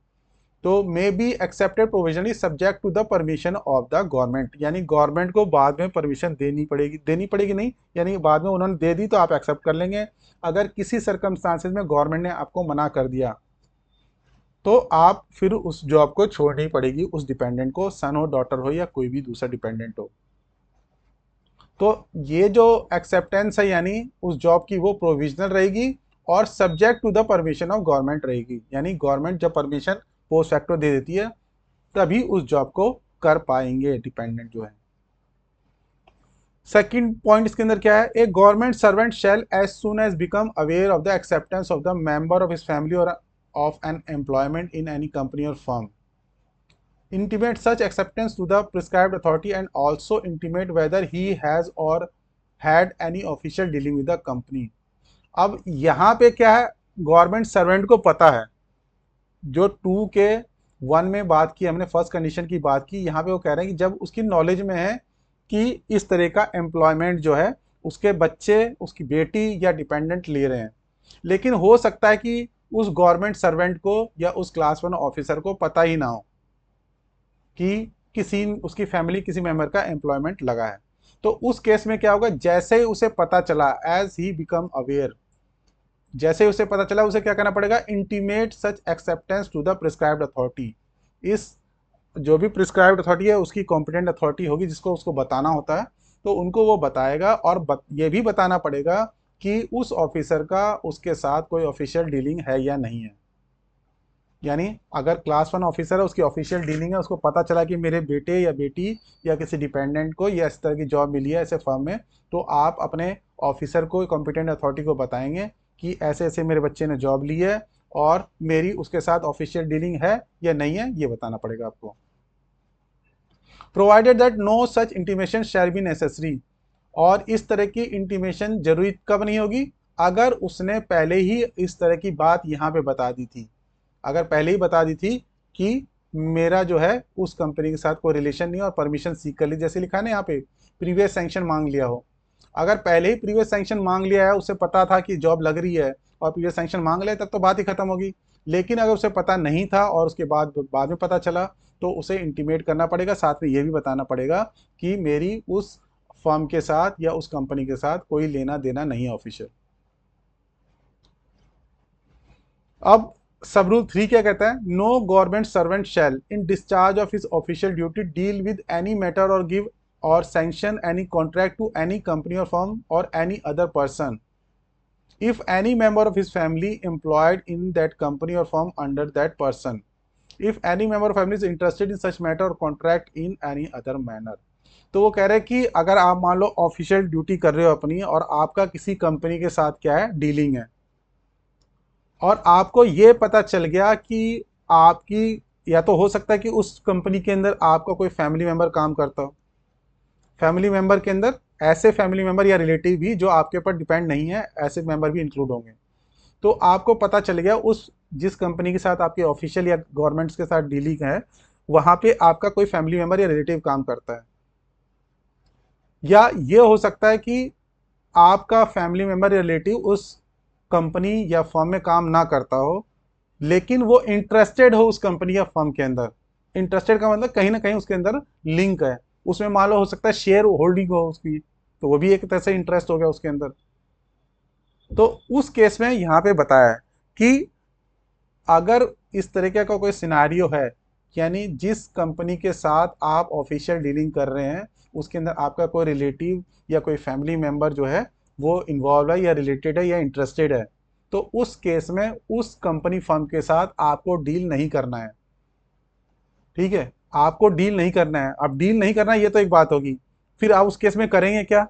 तो may be accepted provisionally subject to the permission of the government, यानी गवर्नमेंट को बाद में परमिशन देनी पड़ेगी नहीं, यानी बाद में उन्होंने दे दी तो आप एक्सेप्ट कर लेंगे। अगर किसी सर्कमस्टांसेस में गवर्नमेंट ने आपको मना कर दिया तो आप फिर उस जॉब को छोड़नी पड़ेगी उस डिपेंडेंट को, सन हो डॉटर हो या कोई भी दूसरा डिपेंडेंट हो। तो ये जो एक्सेप्टेंस है यानी उस जॉब की वो प्रोविजनल रहेगी और subject to the permission of government रहेगी, यानी गवर्नमेंट जब परमिशन पोस्ट फैक्टो दे देती है तभी उस जॉब को कर पाएंगे डिपेंडेंट जो है। सेकंड पॉइंट इसके अंदर क्या है, a government servant shall as soon as become aware of the acceptance of the member of his family और of an employment in any company और firm intimate such acceptance to the prescribed authority and also intimate whether he has or had any official dealing with the company। अब यहाँ पे क्या है, government servant को पता है, जो 2 के 1 में बात की हमने, फर्स्ट कंडीशन की बात की, यहाँ पे वो कह रहे हैं कि जब उसकी नॉलेज में है कि इस तरह का एम्प्लॉयमेंट जो है उसके बच्चे, उसकी बेटी या डिपेंडेंट ले रहे हैं, लेकिन हो सकता है कि उस गवर्नमेंट सर्वेंट को या उस क्लास 1 ऑफिसर को पता ही ना हो कि किसी उसकी फैमिली किसी मेंबर का एम्प्लॉयमेंट लगा है। तो उस केस में क्या होगा, जैसे ही उसे पता चला, एज ही बिकम अवेयर, जैसे ही उसे पता चला उसे क्या करना पड़ेगा, intimate such acceptance to the prescribed authority. इस जो भी प्रिस्क्राइब्ड अथॉरिटी है उसकी कॉम्पिटेंट अथॉरिटी होगी जिसको उसको बताना होता है, तो उनको वो बताएगा और ये भी बताना पड़ेगा कि उस ऑफिसर का उसके साथ कोई ऑफिशियल डीलिंग है या नहीं है। यानी अगर क्लास 1 ऑफिसर है उसकी ऑफिशियल डीलिंग है, उसको पता चला कि मेरे बेटे या बेटी या किसी डिपेंडेंट को या इस तरह की जॉब मिली है ऐसे फर्म में, तो आप अपने ऑफिसर को, कॉम्पिटेंट अथॉरिटी को बताएंगे कि ऐसे ऐसे मेरे बच्चे ने जॉब ली है और मेरी उसके साथ ऑफिशियल डीलिंग है या नहीं है, ये बताना पड़ेगा आपको। Provided that no such intimation shall be necessary. और इस तरह की इंटीमेशन जरूरी कब नहीं होगी, अगर उसने पहले ही इस तरह की बात यहाँ पे बता दी थी, अगर पहले ही बता दी थी कि मेरा जो है उस कंपनी के साथ कोई रिलेशन नहीं और परमिशन सीख कर ली, जैसे लिखा है ना यहाँ पे प्रीवियस सैंक्शन मांग लिया हो। अगर पहले ही प्रीवियस सैंक्शन मांग लिया है, उसे पता था कि जॉब लग रही है और प्रीवियस सैंक्शन मांग लिया, तब तो बात ही खत्म होगी। लेकिन अगर उसे पता नहीं था और उसके बाद में पता चला, तो उसे इंटीमेट करना पड़ेगा, साथ में ये भी बताना पड़ेगा कि मेरी उस फर्म के साथ या उस कंपनी के साथ कोई लेना देना नहीं है ऑफिशियल। अब सब रूल 3 क्या कहता है, no government servant shall in discharge of his official duty deal with any matter और गिव और sanction any contract to any company और फर्म और any other person if any member of his family employed in that company or firm under that person, if any member of family is interested in such matter or contract in any other manner। तो वो कह रहे हैं कि अगर आप मान लो official duty कर रहे हो अपनी और आपका किसी कंपनी के साथ क्या है, डीलिंग है, और आपको ये पता चल गया कि आपकी, या तो हो सकता है कि उस कंपनी के अंदर आपका कोई फैमिली मेंबर काम करता हो, फैमिली मेंबर के अंदर ऐसे फैमिली मेंबर या रिलेटिव भी जो आपके ऊपर डिपेंड नहीं है, ऐसे मेंबर भी इंक्लूड होंगे। तो आपको पता चल गया उस जिस कंपनी के साथ आपके ऑफिशियल या गवर्नमेंट्स के साथ डीलिंग है, वहां पे आपका कोई फैमिली मेंबर या रिलेटिव काम करता है। या ये हो सकता है कि आपका फैमिली मेंबर या रिलेटिव उस कंपनी या फर्म में काम ना करता हो, लेकिन वो इंटरेस्टेड हो उस कंपनी या फर्म के अंदर। इंटरेस्टेड का मतलब कहीं ना कहीं उसके अंदर लिंक है, उसमें मान लो हो सकता है शेयर होल्डिंग हो उसकी, तो वो भी एक तरह से इंटरेस्ट हो गया उसके अंदर। तो उस केस में यहाँ पे बताया है कि अगर इस तरीके का कोई सिनारियो है यानी जिस कंपनी के साथ आप ऑफिशियल डीलिंग कर रहे हैं उसके अंदर आपका कोई रिलेटिव या कोई फैमिली मेंबर जो है वो इन्वॉल्व है या रिलेटेड है या इंटरेस्टेड है, तो उस केस में उस कंपनी फर्म के साथ आपको डील नहीं करना है। ठीक है, आपको डील नहीं करना है। अब डील नहीं करना है ये तो एक बात होगी, फिर आप उस केस में करेंगे क्या?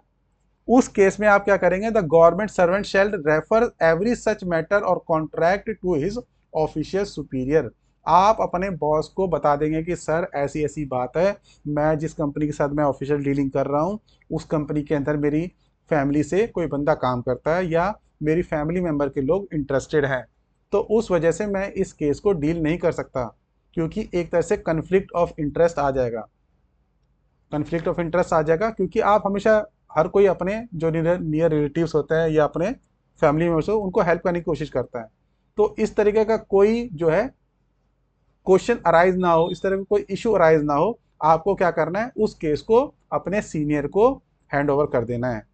उस केस में आप क्या करेंगे? The government servant shall refer every such matter और contract to his official superior. आप अपने बॉस को बता देंगे कि सर ऐसी ऐसी बात है, मैं जिस कंपनी के साथ मैं ऑफिशियल डीलिंग कर रहा हूँ उस कंपनी के अंदर मेरी फैमिली से कोई बंदा काम करता है या मेरी फैमिली मेंबर के लोग इंटरेस्टेड हैं, तो उस वजह से मैं इस केस को डील नहीं कर सकता, क्योंकि एक तरह से कन्फ्लिक्ट ऑफ इंटरेस्ट आ जाएगा। कन्फ्लिक्ट ऑफ इंटरेस्ट आ जाएगा क्योंकि आप हमेशा, हर कोई अपने जो नियर रिलेटिव्स होते हैं या अपने फैमिली मेम्बर्स हो उनको हेल्प करने की कोशिश करता है। तो इस तरीके का कोई जो है क्वेश्चन अराइज ना हो, इस तरह का कोई इशू अराइज ना हो, आपको क्या करना है? उस केस को अपने सीनियर को हैंड ओवर कर देना है।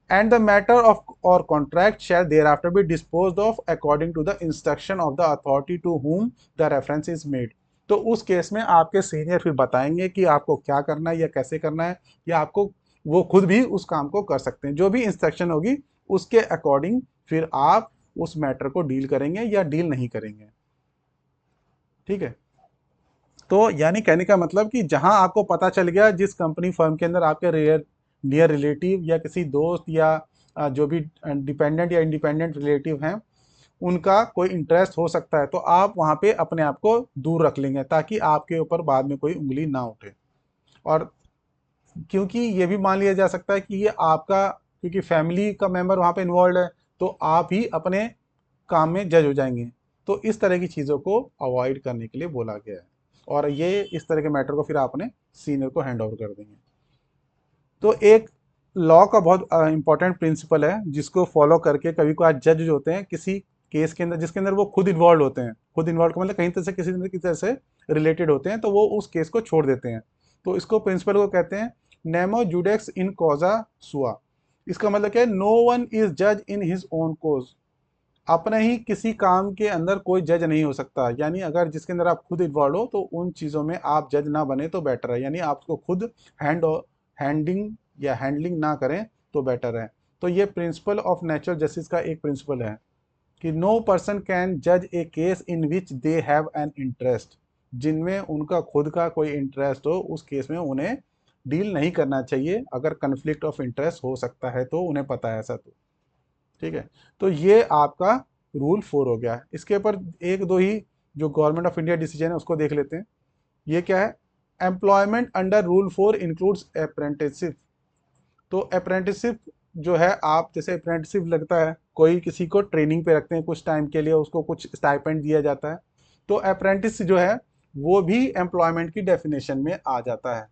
एंड द मैटर ऑफ और contract shall thereafter be disposed of according to the instruction of the authority to whom the reference is made. तो उस केस में आपके सीनियर फिर बताएंगे कि आपको क्या करना है या कैसे करना है, या आपको वो खुद भी उस काम को कर सकते हैं। जो भी इंस्ट्रक्शन होगी उसके अकॉर्डिंग फिर आप उस मैटर को डील करेंगे या डील नहीं करेंगे। ठीक है, तो यानी कहने का मतलब कि जहां आपको पता चल गया जिस कंपनी फर्म के अंदर आपके नियर रिलेटिव या किसी दोस्त या जो भी डिपेंडेंट या इंडिपेंडेंट रिलेटिव हैं उनका कोई इंटरेस्ट हो सकता है, तो आप वहां पे अपने आप को दूर रख लेंगे ताकि आपके ऊपर बाद में कोई उंगली ना उठे। और क्योंकि ये भी मान लिया जा सकता है कि ये आपका, क्योंकि फैमिली का मेंबर वहां पे इन्वॉल्व है, तो आप ही अपने काम में जज हो जाएंगे। तो इस तरह की चीज़ों को अवॉइड करने के लिए बोला गया है, और ये इस तरह के मैटर को फिर आपने सीनियर को हैंड ओवर कर देंगे। तो एक लॉ का बहुत इंपॉर्टेंट प्रिंसिपल है जिसको फॉलो करके कभी कभार जज जो होते हैं किसी केस के अंदर जिसके अंदर वो खुद इन्वॉल्व होते हैं, खुद इन्वॉल्व का मतलब कहीं तरह से किसी न किसी तरह से रिलेटेड होते हैं, तो वो उस केस को छोड़ देते हैं। तो इसको प्रिंसिपल को कहते हैं नेमो जुडेक्स इन कॉजा सुआ। इसका मतलब क्या है? नो वन इज जज इन हिज ओन कोज। अपने ही किसी काम के अंदर कोई जज नहीं हो सकता, यानी अगर जिसके अंदर आप खुद इन्वॉल्व हो तो उन चीज़ों में आप जज ना बने तो बेटर है, यानी आप उसको खुद हैंडिंग या हैंडलिंग ना करें तो बेटर है। तो ये प्रिंसिपल ऑफ नेचुरल जस्टिस का एक प्रिंसिपल है कि नो पर्सन कैन जज a case in which they have an interest. जिनमें उनका खुद का कोई इंटरेस्ट हो उस केस में उन्हें डील नहीं करना चाहिए। अगर कन्फ्लिक्ट ऑफ इंटरेस्ट हो सकता है तो उन्हें पता है ऐसा, तो ठीक है। तो ये आपका रूल 4 हो गया। इसके ऊपर एक दो ही जो गवर्नमेंट ऑफ इंडिया डिसीजन है उसको देख लेते हैं। ये क्या है? Employment under rule 4 includes apprenticeship. तो अप्रेंटिसशिप जो है, आप जैसे अप्रेंटिसशिप लगता है, कोई किसी को ट्रेनिंग पे रखते हैं कुछ टाइम के लिए, उसको कुछ स्टाइपेंड दिया जाता है, तो अप्रेंटिस जो है वो भी एम्प्लॉयमेंट की डेफिनेशन में आ जाता है।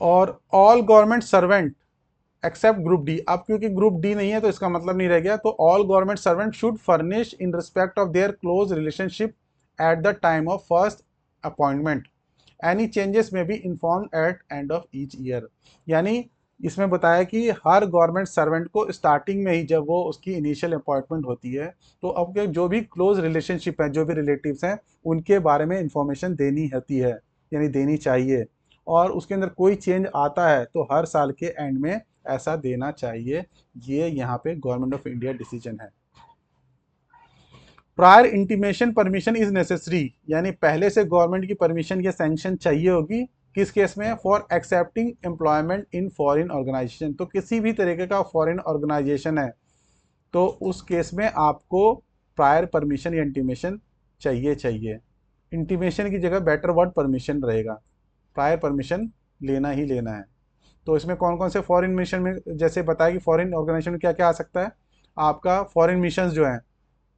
और all government servant except group D. अब क्योंकि ग्रुप डी नहीं है तो इसका मतलब नहीं रह गया, तो all government servant should furnish in respect of their close relationship at the time of first appointment. Any changes में be informed at end of each year. यानी इसमें बताया कि हर गवर्नमेंट सर्वेंट को स्टार्टिंग में ही जब वो उसकी इनिशियल अपॉइंटमेंट होती है तो अब के जो भी क्लोज रिलेशनशिप है, जो भी रिलेटिव्स हैं, उनके बारे में इंफॉर्मेशन देनी होती है, यानी देनी चाहिए। और उसके अंदर कोई चेंज आता है तो हर साल के एंड में ऐसा देना चाहिए। ये यहाँ पे गवर्नमेंट ऑफ इंडिया डिसीजन है। Prior intimation permission is necessary, यानी पहले से गवर्नमेंट की परमिशन या सैंक्शन चाहिए होगी। किस केस में? For accepting employment in foreign organization. तो किसी भी तरीके का फॉरेन ऑर्गेनाइजेशन है तो उस केस में आपको प्रायर परमिशन या इंटीमेशन चाहिए। इंटीमेशन की जगह बेटर वर्ड परमिशन रहेगा। प्रायर परमिशन लेना ही लेना है। तो इसमें कौन कौन से फॉरेन मिशन में, जैसे बताया कि फॉरेन ऑर्गेनाइजेशन में क्या क्या आ सकता है, आपका फॉरेन मिशंस जो हैं,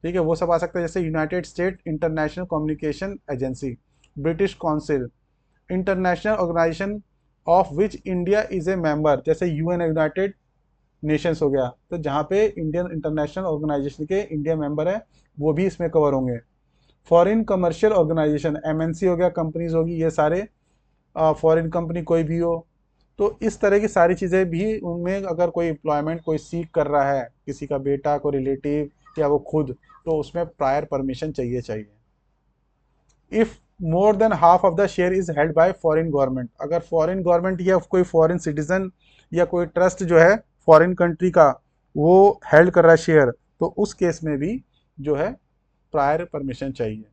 ठीक है, वो सब आ सकता है। जैसे United State international communication agency, British council, international organization of which India is a member, जैसे यूएन यूनाइटेड नेशंस हो गया, तो जहाँ पे इंडियन इंटरनेशनल ऑर्गेनाइजेशन के इंडिया मेंबर है वो भी इसमें कवर होंगे। फॉरेन कमर्शियल ऑर्गेनाइजेशन, एमएनसी हो गया, कंपनीज होगी, ये सारे फॉरेन कंपनी कोई भी हो, तो इस तरह की सारी चीज़ें भी उनमें, अगर कोई एम्प्लॉयमेंट कोई सीख कर रहा है, किसी का बेटा, कोई रिलेटिव या वो खुद, तो उसमें प्रायर परमिशन चाहिए। If more than half of the share is held by foreign government, अगर फॉरेन गवर्नमेंट या कोई फॉरेन सिटीजन या कोई ट्रस्ट जो है फॉरेन कंट्री का वो हेल्ड कर रहा है शेयर, तो उस केस में भी जो है प्रायर परमिशन चाहिए।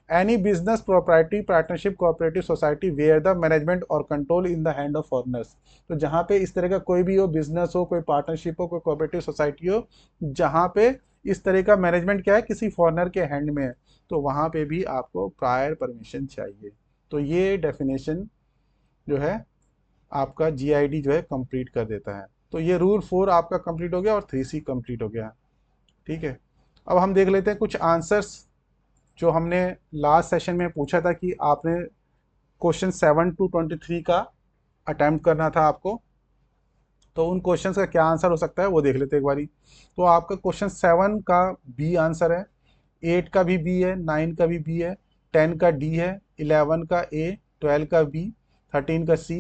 Any business property partnership cooperative society where the management और control in the hand of foreigners, तो जहाँ पे इस तरह का कोई भी हो, बिजनेस हो, कोई पार्टनरशिप हो, कोई कोऑपरेटिव सोसाइटी हो, जहाँ पे इस तरह का मैनेजमेंट क्या है किसी फॉरनर के हैंड में है, तो वहाँ पे भी आपको प्रायर परमिशन चाहिए। तो ये डेफिनेशन जो है आपका जीआईडी जो है कंप्लीट कर देता है। तो ये रूल 4 आपका कंप्लीट हो गया और 3C कंप्लीट हो गया। ठीक है, अब हम देख लेते हैं कुछ आंसर्स जो हमने लास्ट सेशन में पूछा था कि आपने क्वेश्चन 7 to 23 का अटेम्प्ट करना था आपको, तो उन क्वेश्चंस का क्या आंसर हो सकता है वो देख लेते हैं एक बारी। तो आपका क्वेश्चन 7 का बी आंसर है, 8 का भी बी है, 9 का भी बी है, 10 का डी है, 11 का ए, 12 का बी, 13 का सी,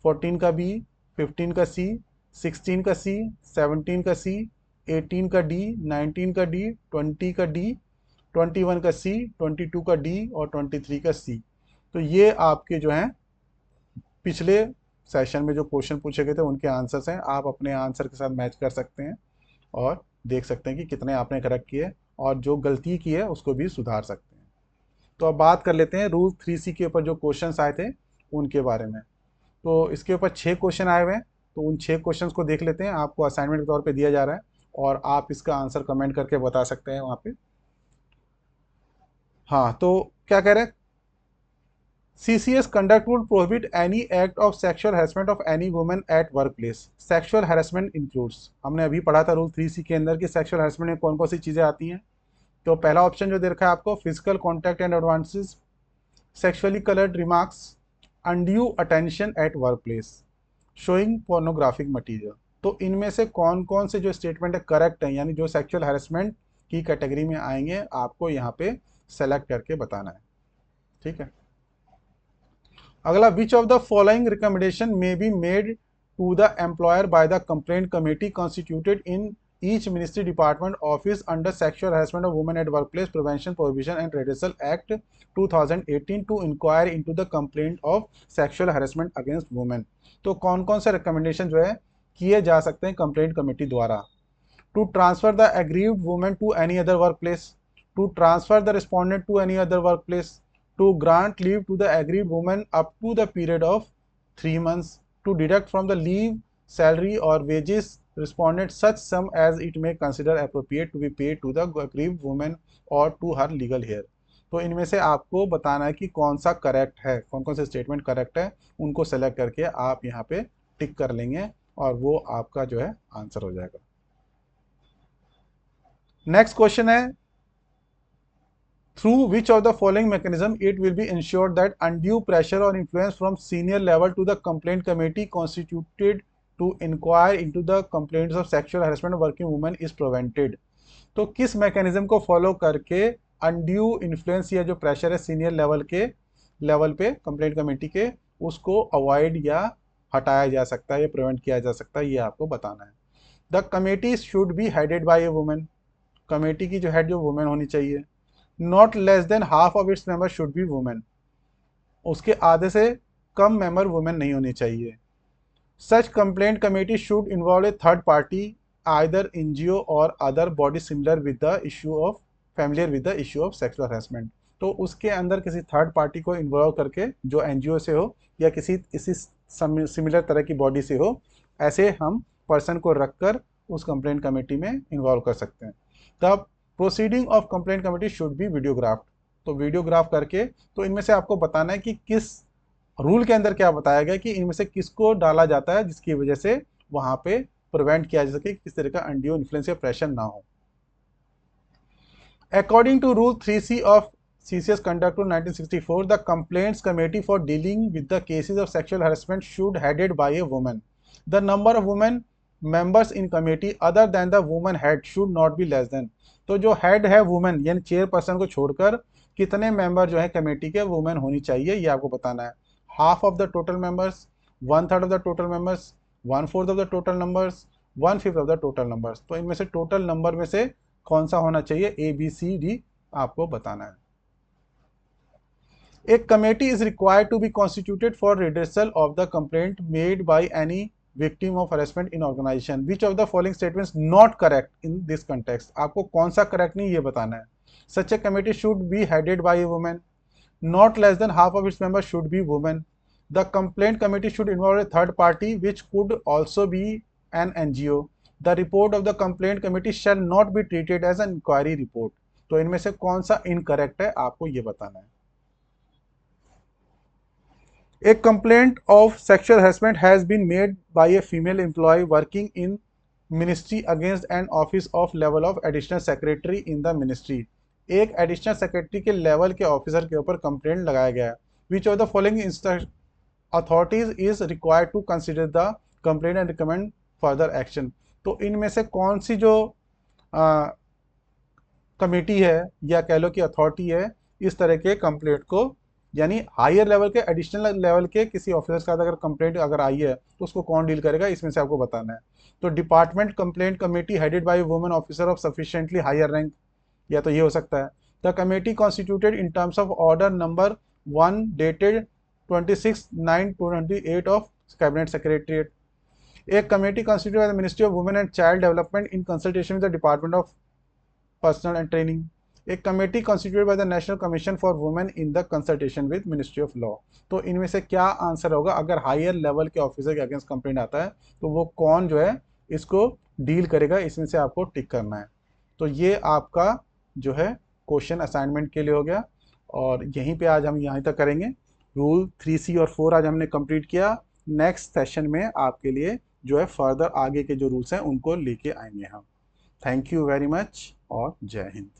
14 का बी, 15 का सी, 16 का सी, 17 का सी, 18 का डी, 19 का डी, 20 का डी, 21 का सी, 22 का डी और 23 का सी। तो ये आपके जो हैं पिछले सेशन में जो क्वेश्चन पूछे गए थे उनके आंसर्स हैं, आप अपने आंसर के साथ मैच कर सकते हैं और देख सकते हैं कि कितने आपने करेक्ट किए और जो गलती की है उसको भी सुधार सकते हैं। तो अब बात कर लेते हैं रूल 3C के ऊपर जो क्वेश्चंस आए थे उनके बारे में। तो इसके ऊपर 6 क्वेश्चन आए हुए हैं, तो उन 6 क्वेश्चंस को देख लेते हैं, आपको असाइनमेंट के तौर पे दिया जा रहा है और आप इसका आंसर कमेंट करके बता सकते हैं वहाँ पे। हाँ, तो क्या कह रहे हैं, CCS conduct would prohibit any act of sexual harassment of any woman at workplace. Sexual harassment includes, हमने अभी पढ़ा था रूल 3C के अंदर कि सेक्सुअल हरासमेंट में कौन कौन सी चीज़ें आती हैं। तो पहला ऑप्शन जो दे रखा है आपको, physical contact and advances, sexually coloured remarks, undue attention eight work place, showing pornographic material. तो इनमें से कौन कौन से जो स्टेटमेंट है करेक्ट है, यानी जो सेक्सुअल हरासमेंट की कैटेगरी में आएंगे, आपको यहाँ पे सेलेक्ट करके बताना है। ठीक है, अगला, which of the following recommendation may be made to the employer by the complaint committee constituted in each ministry department office under sexual harassment of women at workplace prevention prohibition and redressal act 2018 to inquire into the complaint of sexual harassment against women. तो कौन कौन से recommendation जो है किए जा सकते हैं कंप्लेंट कमेटी द्वारा? To transfer the aggrieved women to any other work place, to transfer the respondent to any other work place, to grant leave to the aggrieved woman up to the period of 3 months, to deduct from the leave salary or wages respondent such sum as it may consider appropriate to be paid to the aggrieved woman or to her legal heir। तो इनमें से आपको बताना है कि कौन सा correct है, कौन कौन से स्टेटमेंट करेक्ट है, उनको सेलेक्ट करके आप यहाँ पे टिक कर लेंगे और वो आपका जो है आंसर हो जाएगा। नेक्स्ट क्वेश्चन है, through which of the following mechanism it will be ensured that undue pressure or influence from senior level to the complaint committee constituted to inquire into the complaints of sexual harassment of working women is prevented। तो किस mechanism को follow करके undue influence या जो pressure है senior level पे complaint committee के, उसको अवॉइड या हटाया जा सकता है या प्रिवेंट किया जा सकता है, ये आपको बताना है। The committee should be headed by a women, committee की जो हेड जो वुमेन होनी चाहिए। Not less than half of its member should be women, उसके आधे से कम मेंबर वुमेन नहीं होनी चाहिए। Such complaint committee should involve a third party either NGO और other body similar with the issue of familiar with the issue of sexual harassment. तो उसके अंदर किसी थर्ड पार्टी को इन्वॉल्व करके, जो एनजीओ से हो या किसी इसी सिमिलर तरह की बॉडी से हो, ऐसे हम पर्सन को रखकर उस कंप्लेंट कमेटी में इन्वॉल्व कर सकते हैं। तब proceeding of complaint committee should be videographed, तो वीडियोग्राफ करके, तो इनमें से आपको बताना है कि किस रूल के अंदर क्या बताया गया कि इनमें से किसको डाला जाता है जिसकी वजह से वहां पे प्रिवेंट किया जा सके, किस तरह का अनड्यू इन्फ्लुएंस या प्रेशर ना हो। According to rule 3C of CCS conduct to 1964, the complaints committee for dealing with the cases of sexual harassment should headed by a woman. The number of women members in committee other than the woman head should not be less than, तो जो head है women यानी chairperson को छोड़कर कितने member जो है committee के वुमेन होनी चाहिए, ये आपको बताना है। Half of the total members, 1/3 of the total members, 1/4 of the total numbers, 1/5 of the total numbers. तो इनमें से टोटल नंबर में से कौन सा होना चाहिए, ABCD आपको बताना है। A committee is required to be constituted for redressal of the complaint made by any victim of harassment in organization. Which of the following statements not correct in this context? आपको कौन सा correct नहीं ये बताना है. Such a committee should be headed by a woman. Not less than half of its members should be women. The complaint committee should involve a third party, which could also be an NGO. The report of the complaint committee shall not be treated as an inquiry report. तो इनमें से कौन सा incorrect है आपको ये बताना है. A complaint of sexual harassment has been made by a female employee working in ministry against an office of level of additional secretary in the ministry. एक एडिशनल सेक्रेटरी के लेवल के ऑफिसर के ऊपर कंप्लेंट लगाया गया है. Which of the following authorities is required to consider the complaint and recommend further action. तो इनमें से कौन सी जो कमेटी है या कह लो कि अथॉरिटी है इस तरह के कंप्लेंट को, यानी हायर लेवल के एडिशनल लेवल के किसी ऑफिसर के साथ अगर कंप्लेंट अगर आई है तो उसको कौन डील करेगा, इसमें से आपको बताना है. तो department complaint committee headed by women officer of sufficiently higher rank, या तो ये हो सकता है. The committee constituted in terms of order number 1 dated 26/9/2028 of cabinet secretariat. एक committee constituted by the ministry of women and child development in consultation with the department of personnel and training. एक committee constituted by the national commission for women in the consultation with ministry of law. तो इनमें से क्या answer होगा? अगर higher level के officer के against complaint आता है तो वो कौन जो है इसको डील करेगा, इसमें से आपको टिक करना है. तो ये आपका जो है क्वेश्चन असाइनमेंट के लिए हो गया, और यहीं पे आज हम यहीं तक करेंगे. रूल 3C और 4 आज हमने कंप्लीट किया. नेक्स्ट सेशन में आपके लिए जो है फर्दर आगे के जो रूल्स हैं उनको लेके आएंगे हम. थैंक यू वेरी मच और जय हिंद.